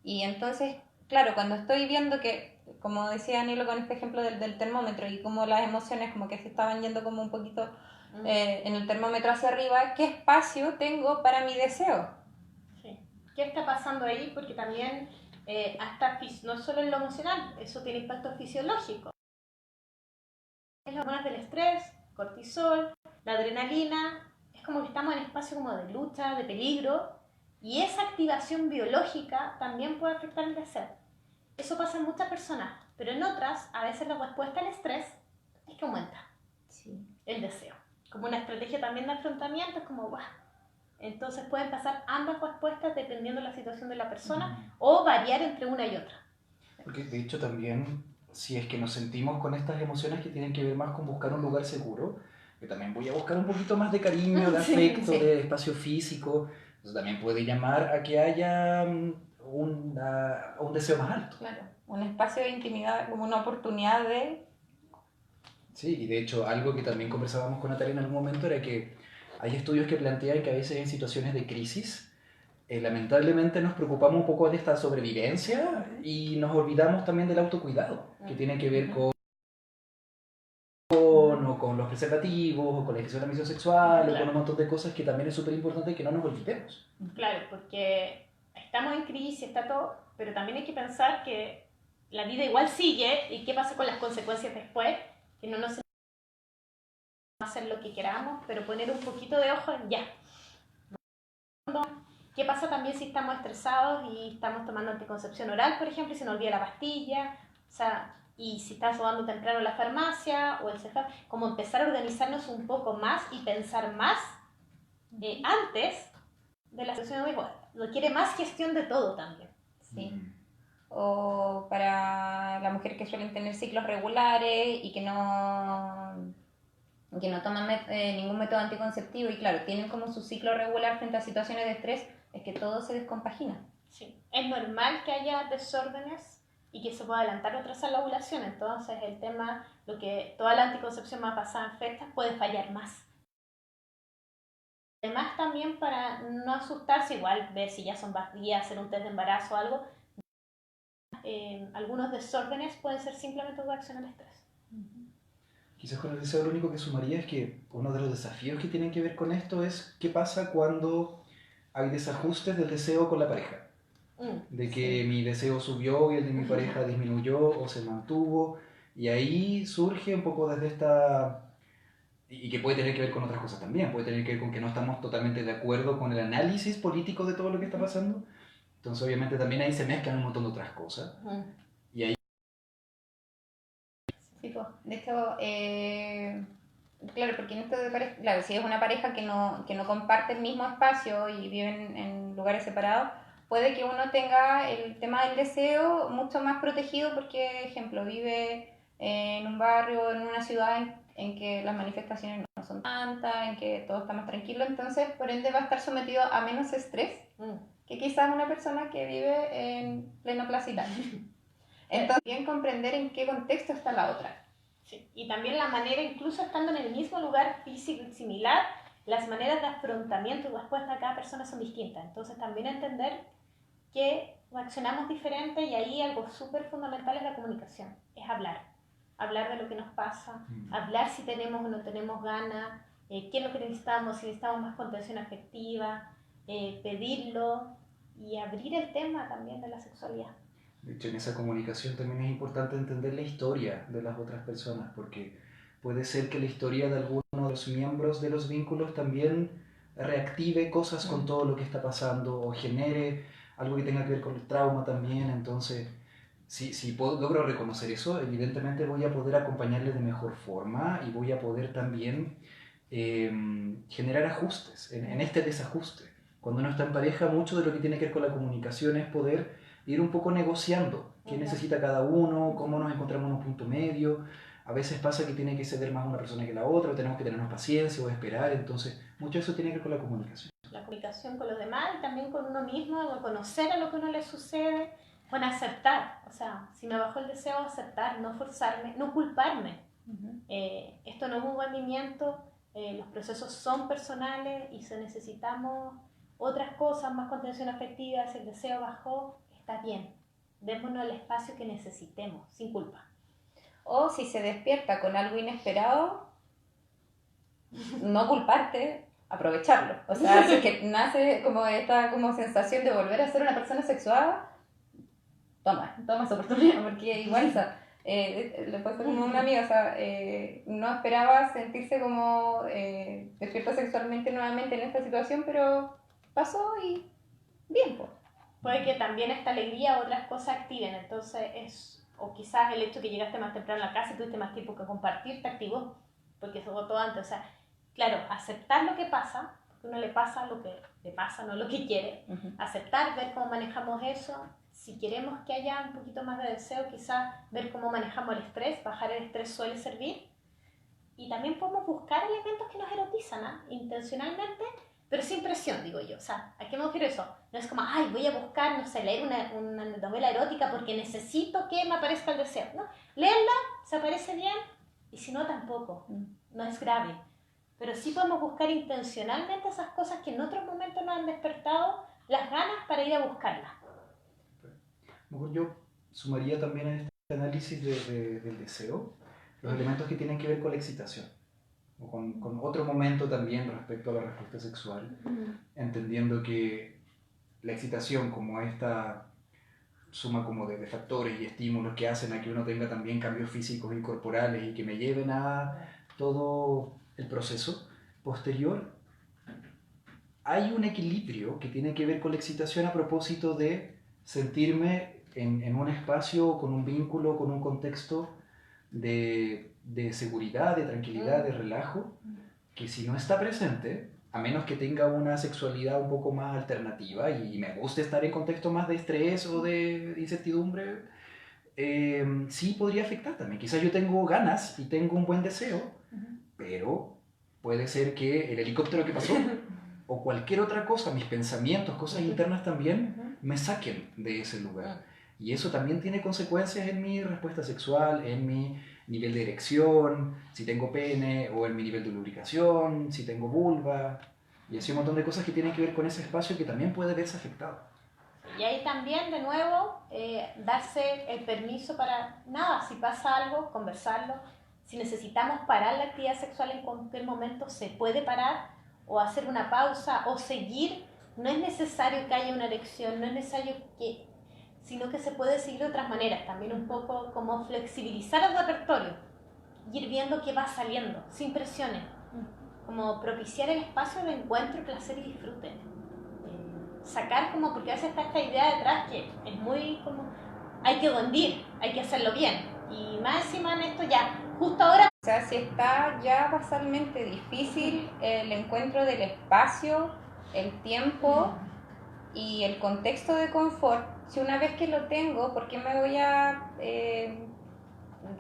Y entonces, claro, cuando estoy viendo que, como decía Danilo con este ejemplo del termómetro y como las emociones como que se estaban yendo como un poquito en el termómetro hacia arriba, ¿qué espacio tengo para mi deseo? Sí. ¿Qué está pasando ahí? Porque también hasta no solo en lo emocional, eso tiene impacto fisiológico. Las hormonas del estrés, cortisol, la adrenalina, es como que estamos en espacio como de lucha, de peligro, y esa activación biológica también puede afectar el deseo. Eso pasa en muchas personas, pero en otras, a veces la respuesta al estrés es que aumenta el deseo. Como una estrategia también de afrontamiento, es como, ¡guau! Entonces pueden pasar ambas respuestas dependiendo de la situación de la persona o variar entre una y otra. Porque de hecho también, si es que nos sentimos con estas emociones que tienen que ver más con buscar un lugar seguro, que también voy a buscar un poquito más de cariño, de afecto, de espacio físico, eso también puede llamar a que haya un deseo más alto. Claro, un espacio de intimidad como una oportunidad de... Sí, y de hecho algo que también conversábamos con Natalia en algún momento era que Hay estudios que plantean que a veces en situaciones de crisis, lamentablemente nos preocupamos un poco de esta sobrevivencia y nos olvidamos también del autocuidado, que tiene que ver con o con los preservativos, o con la ejercicio de la misión sexual, o con un montón de cosas que también es súper importante que no nos olvidemos. Claro, porque estamos en crisis, está todo, pero también hay que pensar que la vida igual sigue y qué pasa con las consecuencias después, que no nos hacer lo que queramos, pero poner un poquito de ojo en ya. ¿Qué pasa también si estamos estresados y estamos tomando anticoncepción oral, por ejemplo, y se nos olvida la pastilla? O sea, y si estás jugando temprano en la farmacia o el CEFAP, como empezar a organizarnos un poco más y pensar más antes de la sesión de riesgo. Requiere más gestión de todo también. Sí. O para las mujeres que suelen tener ciclos regulares y que no toman ningún método anticonceptivo y claro, tienen como su ciclo regular frente a situaciones de estrés, es que todo se descompagina. Sí. Es normal que haya desórdenes y que se pueda adelantar o atrasar la ovulación, entonces el tema, lo que toda la anticoncepción más basada en fechas puede fallar más. Además también para no asustarse, igual ver si ya son días, hacer un test de embarazo o algo, algunos desórdenes pueden ser simplemente reacción al estrés. Quizás con el deseo lo único que sumaría es que uno de los desafíos que tienen que ver con esto es qué pasa cuando hay desajustes del deseo con la pareja. De que mi deseo subió y el de mi pareja disminuyó o se mantuvo, y ahí surge un poco desde esta, y que puede tener que ver con otras cosas también, puede tener que ver con que no estamos totalmente de acuerdo con el análisis político de todo lo que está pasando, entonces obviamente también ahí se mezclan un montón de otras cosas, y ahí... Sí, pues, de hecho, claro, porque en esto de pareja, claro, si es una pareja que no comparte el mismo espacio y viven en lugares separados, puede que uno tenga el tema del deseo mucho más protegido porque, ejemplo, vive en un barrio, en una ciudad en que las manifestaciones no son tantas, en que todo está más tranquilo, entonces por ende va a estar sometido a menos estrés que quizás una persona que vive en pleno Plaza Italia. Entonces, bien comprender en qué contexto está la otra. Sí. Y también la manera, incluso estando en el mismo lugar físico y similar, las maneras de afrontamiento y respuesta a cada persona son distintas. Entonces también entender que reaccionamos diferente y ahí algo súper fundamental es la comunicación, es hablar de lo que nos pasa, hablar si tenemos o no tenemos ganas, qué es lo que necesitamos, si necesitamos más contención afectiva, pedirlo y abrir el tema también de la sexualidad. De hecho, en esa comunicación también es importante entender la historia de las otras personas, porque puede ser que la historia de alguno de los miembros de los vínculos también reactive cosas con todo lo que está pasando o genere algo que tenga que ver con el trauma también. Entonces, si logro reconocer eso, evidentemente voy a poder acompañarle de mejor forma y voy a poder también generar ajustes en este desajuste. Cuando uno está en pareja, mucho de lo que tiene que ver con la comunicación es poder ir un poco negociando qué necesita cada uno, cómo nos encontramos en un punto medio. A veces pasa que tiene que ceder más una persona que la otra, o tenemos que tenernos paciencia o esperar, entonces mucho de eso tiene que ver con la comunicación. La comunicación con los demás y también con uno mismo, reconocer a lo que a uno le sucede, bueno, aceptar, o sea, si me bajó el deseo, aceptar, no forzarme, no culparme. Esto no es un rendimiento, los procesos son personales y si necesitamos otras cosas, más contención afectiva, si el deseo bajó, está bien, démonos el espacio que necesitemos, sin culpa. O si se despierta con algo inesperado, no culparte, aprovecharlo. O sea, si es que nace como esta como sensación de volver a ser una persona sexuada, toma esa oportunidad, porque igual, o sea, le pasó como a una amiga, o sea, no esperaba sentirse como despierta sexualmente nuevamente en esta situación, pero pasó y bien, pues. Puede que también esta alegría o otras cosas activen, entonces o quizás el hecho que llegaste más temprano a la casa y tuviste más tiempo que compartir te activó, porque se votó antes, o sea, claro, aceptar lo que pasa, porque uno le pasa lo que le pasa, no lo que quiere, aceptar, ver cómo manejamos eso, si queremos que haya un poquito más de deseo, quizás ver cómo manejamos el estrés, bajar el estrés suele servir, y también podemos buscar elementos que nos erotizan, intencionalmente, pero sin presión, digo yo. O sea, ¿a qué me refiero eso? No es como, ay, voy a buscar, no sé, leer una novela erótica porque necesito que me aparezca el deseo. No, leerla, se aparece bien, y si no, tampoco. No es grave. pero sí podemos buscar intencionalmente esas cosas que en otros momentos nos han despertado las ganas para ir a buscarlas. Mejor yo sumaría también a este análisis del deseo los elementos que tienen que ver con la excitación, o con otro momento también respecto a la respuesta sexual, entendiendo que la excitación como esta suma como de factores y estímulos que hacen a que uno tenga también cambios físicos y corporales y que me lleven a todo el proceso posterior, hay un equilibrio que tiene que ver con la excitación a propósito de sentirme en un espacio, con un vínculo, con un contexto de seguridad, de tranquilidad, de relajo, que si no está presente, a menos que tenga una sexualidad un poco más alternativa y me guste estar en contextos más de estrés o de incertidumbre, sí podría afectar también. Quizás yo tengo ganas y tengo un buen deseo, pero puede ser que el helicóptero que pasó o cualquier otra cosa, mis pensamientos, cosas internas también, me saquen de ese lugar. Y eso también tiene consecuencias en mi respuesta sexual, en mi nivel de erección, si tengo pene, o en mi nivel de lubricación, si tengo vulva, y así un montón de cosas que tienen que ver con ese espacio que también puede verse afectado. Y ahí también, de nuevo, darse el permiso para, nada, si pasa algo, conversarlo. Si necesitamos parar la actividad sexual en cualquier momento, se puede parar, o hacer una pausa, o seguir. No es necesario que haya una erección, no es necesario que... sino que se puede seguir de otras maneras, también un poco como flexibilizar el repertorio, ir viendo qué va saliendo, sin presiones, como propiciar el espacio de encuentro, placer y disfrute. Sacar como, porque a veces está esta idea detrás que es muy como, hay que rendir, hay que hacerlo bien, y más encima en esto ya, justo ahora... O sea, si está ya basalmente difícil el encuentro del espacio, el tiempo y el contexto de confort, si una vez que lo tengo, ¿por qué me voy a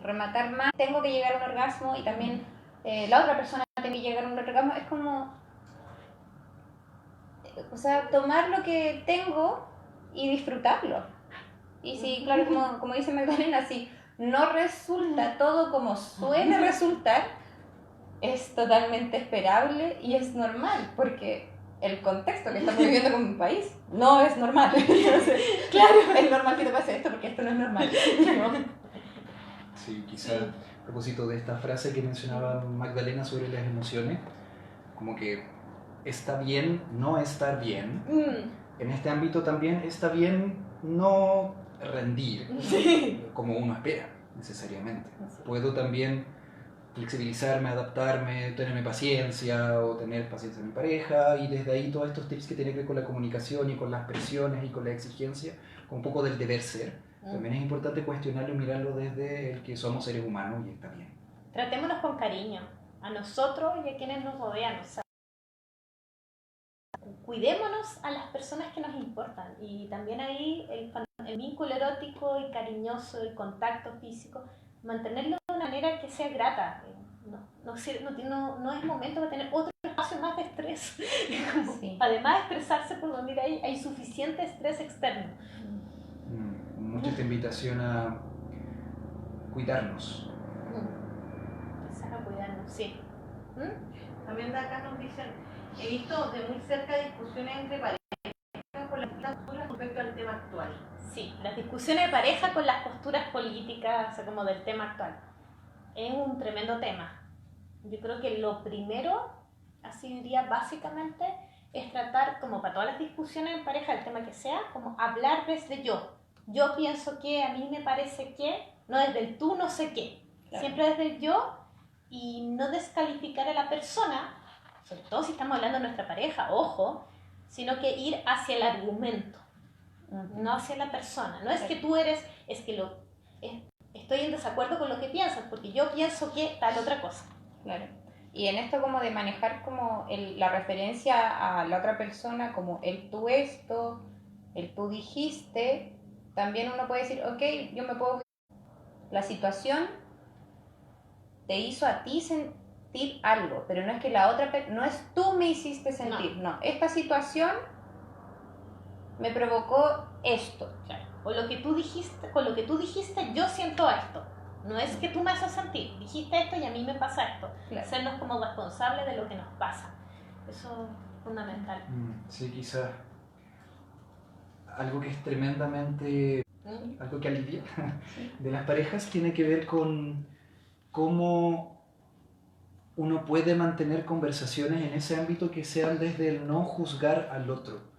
rematar más? Tengo que llegar a un orgasmo y también la otra persona tiene que llegar a un orgasmo. Es como, o sea, tomar lo que tengo y disfrutarlo. Y si, claro, como dice Magdalena, si no resulta todo como suele resultar, es totalmente esperable y es normal, porque el contexto que estamos viviendo como un país no es normal. Entonces, claro, es normal que te pase esto porque esto no es normal. Sí, quizá a propósito de esta frase que mencionaba Magdalena sobre las emociones, como que está bien no estar bien. En este ámbito también está bien no rendir como uno espera necesariamente. Puedo también flexibilizarme, adaptarme, tenerme paciencia o tener paciencia en mi pareja, y desde ahí todos estos tips que tienen que ver con la comunicación y con las presiones y con la exigencia, con un poco del deber ser. También es importante cuestionarlo y mirarlo desde el que somos seres humanos y está bien. Tratémonos con cariño, a nosotros y a quienes nos rodean. O sea, cuidémonos a las personas que nos importan, y también ahí el vínculo erótico y cariñoso, el contacto físico, mantenerlo de una manera que sea grata. No es momento de tener otro espacio más de estrés. Sí. Además de estresarse por donde hay suficiente estrés externo. Mucha esta invitación a cuidarnos. Empezar a cuidarnos, sí. También de acá nos dicen, he visto de muy cerca discusiones entre parejas con las posturas respecto al tema actual. Sí, las discusiones de pareja con las posturas políticas, o sea, como del tema actual. Es un tremendo tema. Yo creo que lo primero, así diría básicamente, es tratar, como para todas las discusiones en pareja, el tema que sea, como hablar desde yo. Yo pienso que, a mí me parece que, no desde el tú no sé qué. Claro. Siempre desde el yo, y no descalificar a la persona, sobre todo si estamos hablando de nuestra pareja, ojo, sino que ir hacia el argumento, no hacia la persona. No es que tú eres, es que estoy en desacuerdo con lo que piensas, porque yo pienso que tal otra cosa. Claro. Y en esto como de manejar como la referencia a la otra persona, como el tú esto, el tú dijiste, también uno puede decir, ok, yo me puedo... La situación te hizo a ti sentir algo, pero no es que la otra... No es tú me hiciste sentir, no. Esta situación me provocó esto. Claro. O lo que tú dijiste, con lo que tú dijiste, yo siento esto. No es que tú me haces sentir, dijiste esto y a mí me pasa esto. Claro. Sernos como responsables de lo que nos pasa. Eso es fundamental. Sí, quizás algo que es tremendamente, algo que alivia de las parejas tiene que ver con cómo uno puede mantener conversaciones en ese ámbito que sean desde el no juzgar al otro,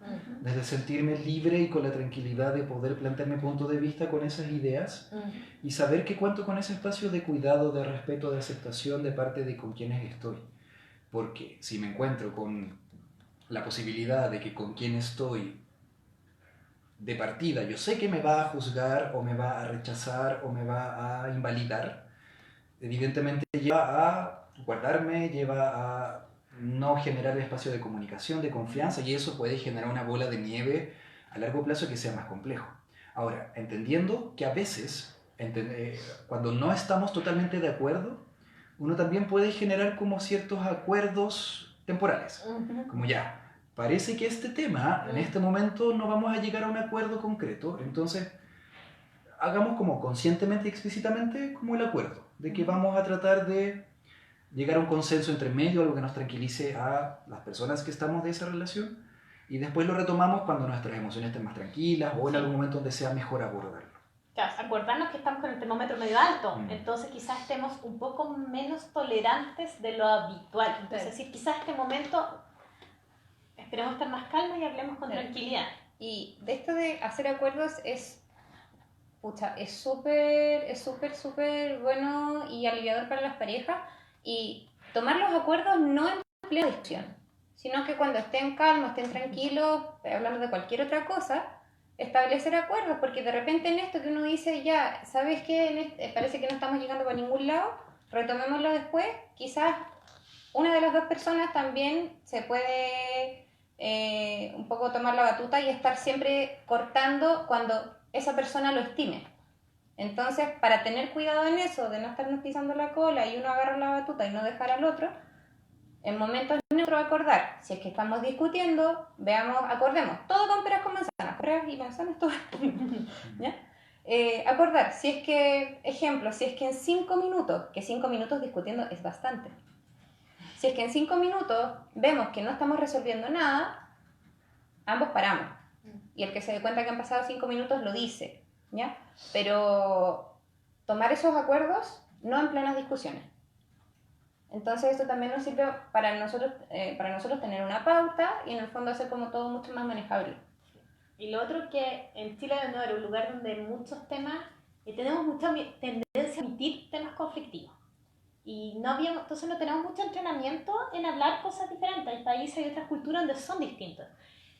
desde sentirme libre y con la tranquilidad de poder plantear mi punto de vista con esas ideas y saber que cuento con ese espacio de cuidado, de respeto, de aceptación de parte de con quienes estoy. Porque si me encuentro con la posibilidad de que con quien estoy de partida yo sé que me va a juzgar o me va a rechazar o me va a invalidar, evidentemente lleva a guardarme, lleva a no generar espacio de comunicación, de confianza, y eso puede generar una bola de nieve a largo plazo que sea más complejo. Ahora, entendiendo que a veces, cuando no estamos totalmente de acuerdo, uno también puede generar como ciertos acuerdos temporales, como ya, parece que este tema, en este momento no vamos a llegar a un acuerdo concreto, entonces hagamos como conscientemente y explícitamente como el acuerdo, de que vamos a tratar de llegar a un consenso entre medio, algo que nos tranquilice a las personas que estamos de esa relación, y después lo retomamos cuando nuestras emociones estén más tranquilas o en algún momento donde sea mejor abordarlo. Claro, acordarnos que estamos con el termómetro medio alto, entonces quizás estemos un poco menos tolerantes de lo habitual. Entonces, es decir, quizás este momento esperemos estar más calma y hablemos con tranquilidad. Y de esto de hacer acuerdos es súper bueno y aliviador para las parejas, y tomar los acuerdos no en plena discusión, sino que cuando estén calmos, estén tranquilos, hablando de cualquier otra cosa, establecer acuerdos, porque de repente en esto que uno dice, ya, ¿sabes qué? Parece que no estamos llegando por ningún lado, retomémoslo después, quizás una de las dos personas también se puede un poco tomar la batuta y estar siempre cortando cuando esa persona lo estime. Entonces, para tener cuidado en eso, de no estarnos pisando la cola y uno agarra la batuta y no dejar al otro, en momentos neutros acordar, si es que estamos discutiendo, acordemos, todo con peras con manzanas, peras y manzanas, todo. ¿Ya? Acordar, si es que en 5 minutos, que 5 minutos discutiendo es bastante, si es que en 5 minutos vemos que no estamos resolviendo nada, ambos paramos. Y el que se dé cuenta que han pasado 5 minutos lo dice, ¿ya? Pero tomar esos acuerdos no en plenas discusiones. Entonces esto también nos sirve para nosotros tener una pauta y en el fondo hacer como todo mucho más manejable. Y lo otro que en Chile de nuevo era un lugar donde muchos temas, tenemos mucha tendencia a emitir temas conflictivos. Y entonces no tenemos mucho entrenamiento en hablar cosas diferentes. Hay países y otras culturas donde son distintos.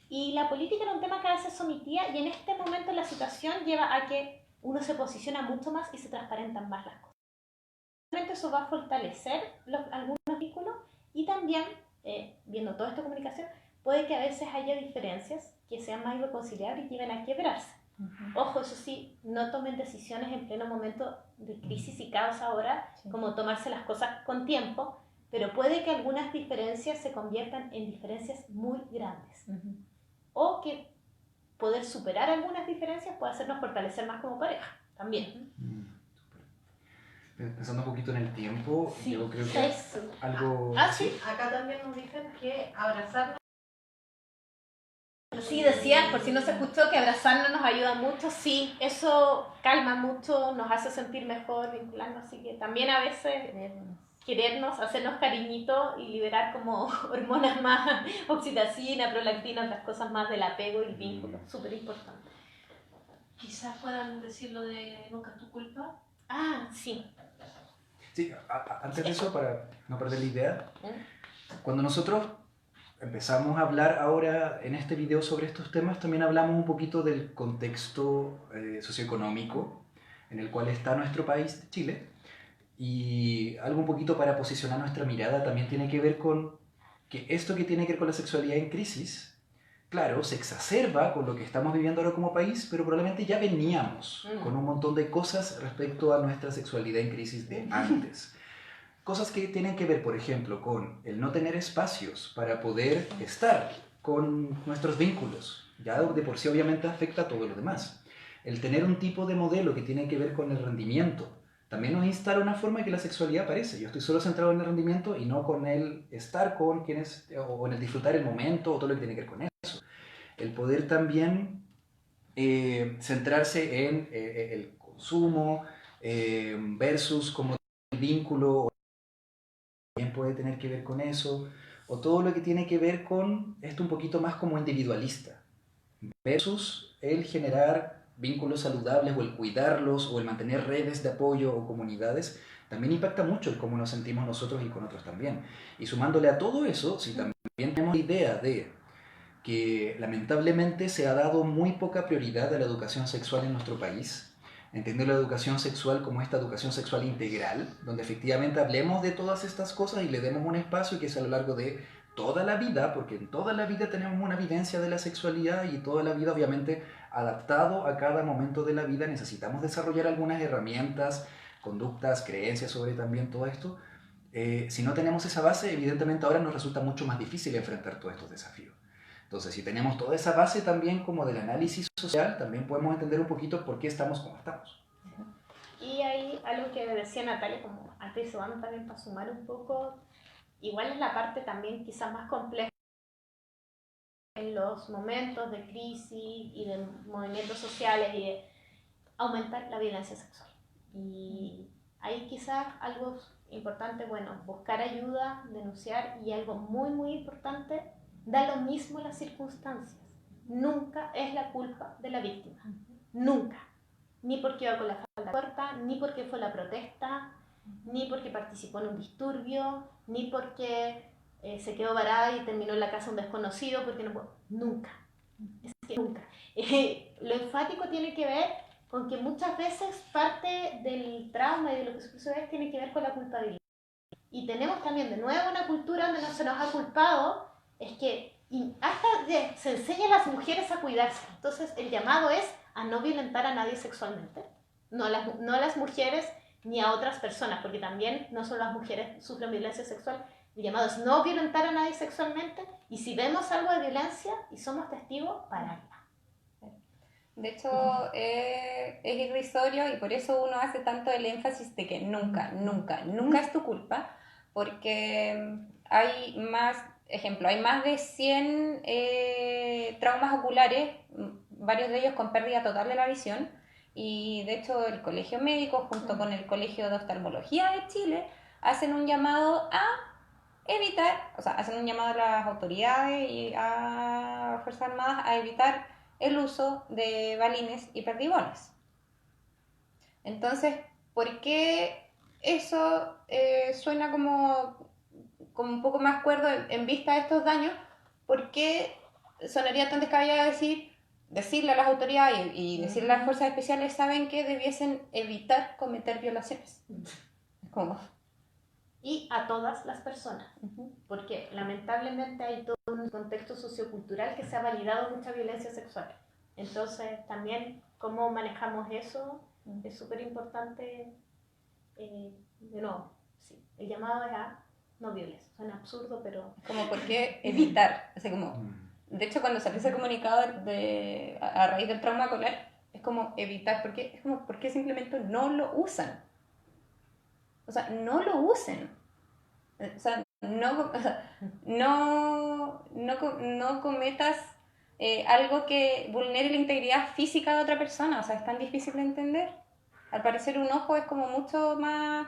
Y la política era un tema que a veces se omitía, y en este momento la situación lleva a que uno se posiciona mucho más y se transparentan más las cosas. Realmente eso va a fortalecer algunos vínculos, y también, viendo toda esta comunicación, puede que a veces haya diferencias que sean más irreconciliables y lleguen a quebrarse. Ojo, eso sí, no tomen decisiones en pleno momento de crisis y caos ahora, como tomarse las cosas con tiempo, pero puede que algunas diferencias se conviertan en diferencias muy grandes. O que poder superar algunas diferencias puede hacernos fortalecer más como pareja, también. Pensando un poquito en el tiempo, Sí, yo creo que algo... sí. Acá también nos dicen que abrazarnos. Sí, decían, por si no se escuchó, que abrazarnos nos ayuda mucho. Sí, eso calma mucho, nos hace sentir mejor, vincularnos. Así que también a veces querernos, hacernos cariñito y liberar como hormonas más, oxitocina, prolactina, otras cosas más del apego y el vínculo. Súper importante. Quizás puedan decir lo de nunca es tu culpa. Ah, sí. Sí, antes de eso, para no perder la idea, cuando nosotros empezamos a hablar ahora en este video sobre estos temas, también hablamos un poquito del contexto socioeconómico en el cual está nuestro país, Chile, y algo un poquito para posicionar nuestra mirada también tiene que ver con que esto que tiene que ver con la sexualidad en crisis, claro, se exacerba con lo que estamos viviendo ahora como país, pero probablemente ya veníamos con un montón de cosas respecto a nuestra sexualidad en crisis de antes. Cosas que tienen que ver, por ejemplo, con el no tener espacios para poder estar con nuestros vínculos. Ya de por sí obviamente afecta a todo lo demás. El tener un tipo de modelo que tiene que ver con el rendimiento, también nos instala una forma en que la sexualidad aparece. Yo estoy solo centrado en el rendimiento y no con el estar con quienes, o en el disfrutar el momento, o todo lo que tiene que ver con eso. El poder también centrarse en el consumo versus como el vínculo, también puede tener que ver con eso, o todo lo que tiene que ver con esto un poquito más como individualista, versus el generar vínculos saludables o el cuidarlos o el mantener redes de apoyo o comunidades, también impacta mucho el cómo nos sentimos nosotros y con otros también. Y sumándole a todo eso, si también tenemos la idea de que lamentablemente se ha dado muy poca prioridad a la educación sexual en nuestro país, entiendo la educación sexual como esta educación sexual integral, donde efectivamente hablemos de todas estas cosas y le demos un espacio que sea a lo largo de toda la vida, porque en toda la vida tenemos una vivencia de la sexualidad y toda la vida obviamente adaptado a cada momento de la vida necesitamos desarrollar algunas herramientas, conductas, creencias sobre también todo esto. Si no tenemos esa base, evidentemente ahora nos resulta mucho más difícil enfrentar todos estos desafíos. Entonces, si tenemos toda esa base también como del análisis social, también podemos entender un poquito por qué estamos como estamos. Y hay algo que decía Natalia, como anticipando también para sumar un poco, igual es la parte también quizás más compleja en los momentos de crisis y de movimientos sociales y de aumentar la violencia sexual. Y ahí quizás algo importante, bueno, buscar ayuda, denunciar, y algo muy, muy importante, da lo mismo las circunstancias. Nunca es la culpa de la víctima. Nunca. Ni porque iba con la falda corta, ni porque fue la protesta, ni porque participó en un disturbio, ni porque se quedó varada y terminó en la casa un desconocido, porque no pudo. Nunca. Es que nunca. Lo enfático tiene que ver con que muchas veces parte del trauma y de lo que sucede tiene que ver con la culpabilidad. Y tenemos también de nuevo una cultura donde no se nos ha culpado, es que hasta se enseña a las mujeres a cuidarse. Entonces el llamado es a no violentar a nadie sexualmente, no a las mujeres ni a otras personas, porque también no solo las mujeres sufren violencia sexual. El llamado es no violentar a nadie sexualmente, y si vemos algo de violencia y somos testigos, pararla. De hecho, es irrisorio, y por eso uno hace tanto el énfasis de que nunca es tu culpa, porque hay más, hay más de 100 traumas oculares, varios de ellos con pérdida total de la visión, y de hecho el Colegio Médico junto con el Colegio de Oftalmología de Chile hacen un llamado a evitar, hacen un llamado a las autoridades y a Fuerzas Armadas a evitar el uso de balines y perdigones. Entonces, ¿por qué eso suena como un poco más cuerdo en vista de estos daños? ¿Por qué sonaría tan descabellado decirle a las autoridades y decirle a las fuerzas especiales, saben que debiesen evitar cometer violaciones? ¿Cómo? Y a todas las personas, porque lamentablemente hay todo un contexto sociocultural que se ha validado mucha violencia sexual. Entonces también cómo manejamos eso es súper importante. De nuevo, sí, el llamado es a no violes. Suena absurdo, pero... Como por qué evitar. De hecho, cuando salió ese comunicado a raíz del trauma ocular, es como evitar, porque es como, ¿por qué simplemente no lo usan? No lo usen. No cometas algo que vulnere la integridad física de otra persona. Es tan difícil de entender. Al parecer un ojo es como mucho más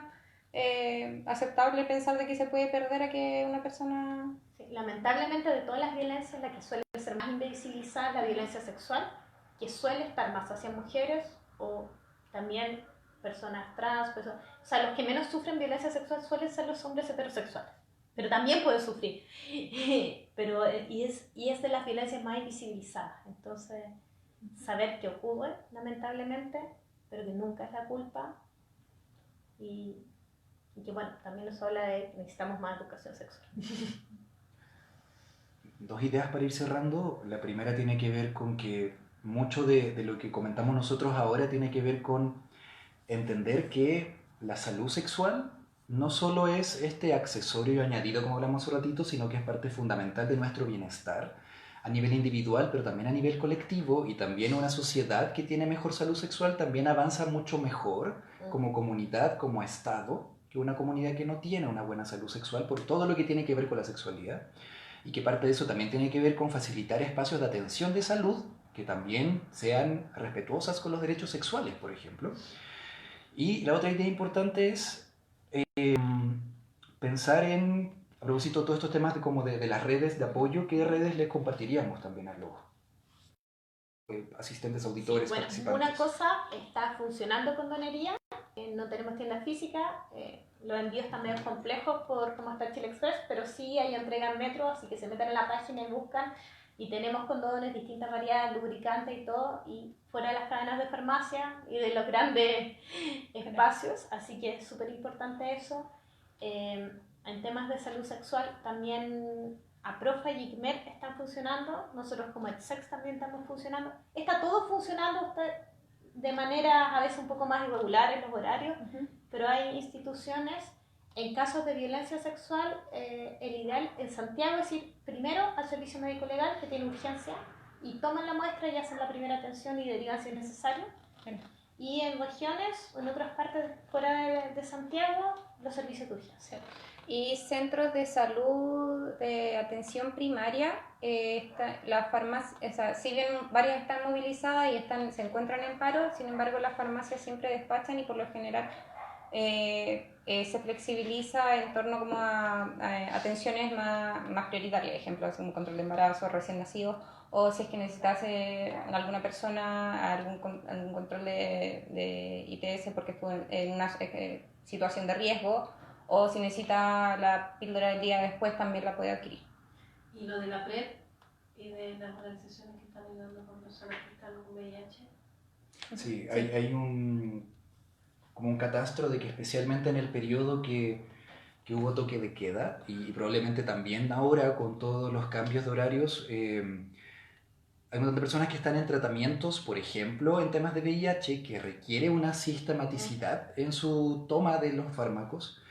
aceptable pensar de que se puede perder a que una persona... Sí, lamentablemente de todas las violencias, la que suele ser más invisibilizada es la violencia sexual, que suele estar más hacia mujeres o también personas trans, los que menos sufren violencia sexual suelen ser los hombres heterosexuales, pero también pueden sufrir, y es de las violencias más invisibilizadas. Entonces, saber que ocurre, lamentablemente, pero que nunca es la culpa, y que bueno, también nos habla de que necesitamos más educación sexual. Dos ideas para ir cerrando. La primera tiene que ver con que mucho de lo que comentamos nosotros ahora tiene que ver con entender que la salud sexual no solo es este accesorio añadido, como hablamos hace un ratito, sino que es parte fundamental de nuestro bienestar a nivel individual, pero también a nivel colectivo, y también una sociedad que tiene mejor salud sexual también avanza mucho mejor como comunidad, como Estado, que una comunidad que no tiene una buena salud sexual por todo lo que tiene que ver con la sexualidad, y que parte de eso también tiene que ver con facilitar espacios de atención de salud que también sean respetuosas con los derechos sexuales, por ejemplo. Y la otra idea importante es pensar en, a propósito de todos estos temas de las redes de apoyo, ¿qué redes les compartiríamos también a los asistentes, auditores, Bueno, participantes? una cosa está funcionando con Donería, no tenemos tienda física, los envíos están medio complejos por cómo está Chile Express, pero sí hay entrega en metro, así que se meten en la página y buscan, y tenemos condones, distintas variedades, lubricantes y todo, y fuera de las cadenas de farmacia y de los grandes espacios, así que es súper importante eso. En temas de salud sexual también APROFA y ICMER están funcionando, nosotros como EdSex también estamos funcionando, está todo funcionando de manera a veces un poco más irregular en los horarios, pero hay instituciones, en casos de violencia sexual, el ideal en Santiago es ir primero al servicio médico legal que tiene urgencia y toman la muestra y hacen la primera atención y derivan si es necesario. Y en regiones o en otras partes fuera de Santiago, los servicios de urgencia. Y centros de salud de atención primaria, las farmacias, o sea, si bien varias están movilizadas y se encuentran en paro, sin embargo las farmacias siempre despachan y por lo general se flexibiliza en torno como a atenciones más prioritarias, ejemplos como control de embarazo, recién nacidos, o si es que necesitas alguna persona algún control de ITS porque estuvo en una situación de riesgo, o si necesita la píldora del día después también la puede adquirir. ¿Y lo de la PrEP y de las organizaciones que están ayudando con personas que están con VIH? Sí, hay como un catastro de que especialmente en el periodo que hubo toque de queda y probablemente también ahora con todos los cambios de horarios, hay un montón de personas que están en tratamientos, por ejemplo, en temas de VIH, que requiere una sistematicidad en su toma de los fármacos,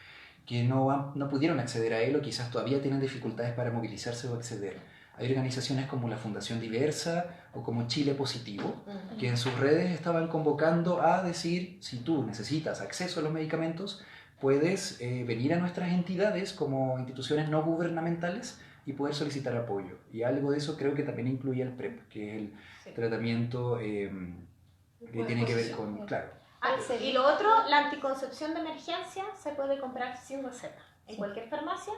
que no pudieron acceder a él o quizás todavía tienen dificultades para movilizarse o acceder. Hay organizaciones como la Fundación Diversa o como Chile Positivo, que en sus redes estaban convocando a decir, si tú necesitas acceso a los medicamentos, puedes venir a nuestras entidades como instituciones no gubernamentales y poder solicitar apoyo. Y algo de eso creo que también incluye el PrEP, que es el tratamiento que tiene que ver con... Claro. Y lo otro, la anticoncepción de emergencia se puede comprar sin receta en cualquier farmacia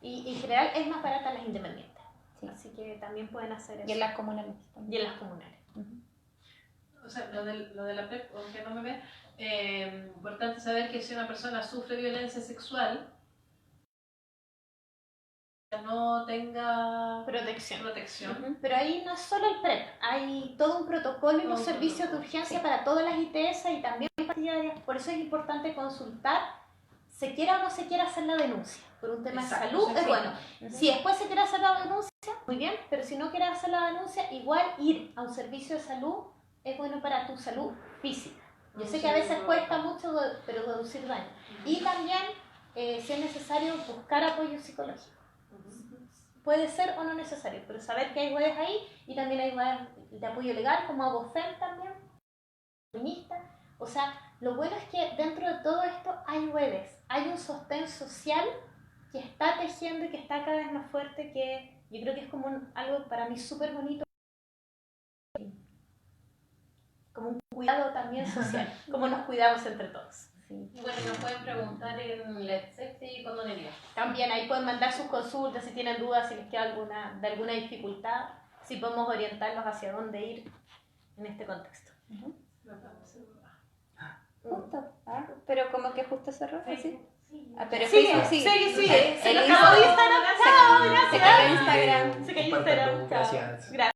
y en general es más barata en las independientes. Sí. Así que también pueden hacer eso. Y en las comunales también. Y en las comunales. O sea, lo de la PrEP, aunque no me ve, importante saber que si una persona sufre violencia sexual, no tenga protección. Pero ahí no es solo el PrEP, hay todo un protocolo y unos servicios de urgencia para todas las ITS y también partidarias. Por eso es importante consultar, se quiera o no se quiera hacer la denuncia. Por un tema de salud es bueno. Si después se quiere hacer la denuncia, muy bien, pero si no quiere hacer la denuncia, igual ir a un servicio de salud es bueno para tu salud física. Yo sé que a veces cuesta mucho, pero reducir daño. Y también, si es necesario, buscar apoyo psicológico. Puede ser o no necesario, pero saber que hay redes ahí y también hay redes de apoyo legal como Abofem también, feminista. O sea, lo bueno es que dentro de todo esto hay redes, hay un sostén social que está tejiendo y que está cada vez más fuerte, que yo creo que es como algo para mí súper bonito, como un cuidado también social, como nos cuidamos entre todos. Sí. Y bueno, nos pueden preguntar en LetSex y Condonería. También ahí pueden mandar sus consultas si tienen dudas, si les queda alguna dificultad, si podemos orientarlos hacia dónde ir en este contexto. Justo, pero como que justo cerró, ¿sí? Pero sigue. Se lo acabo de Instagram. Chao, gracias. Se cayó Instagram. Se cayó Instagram. Gracias. Gracias.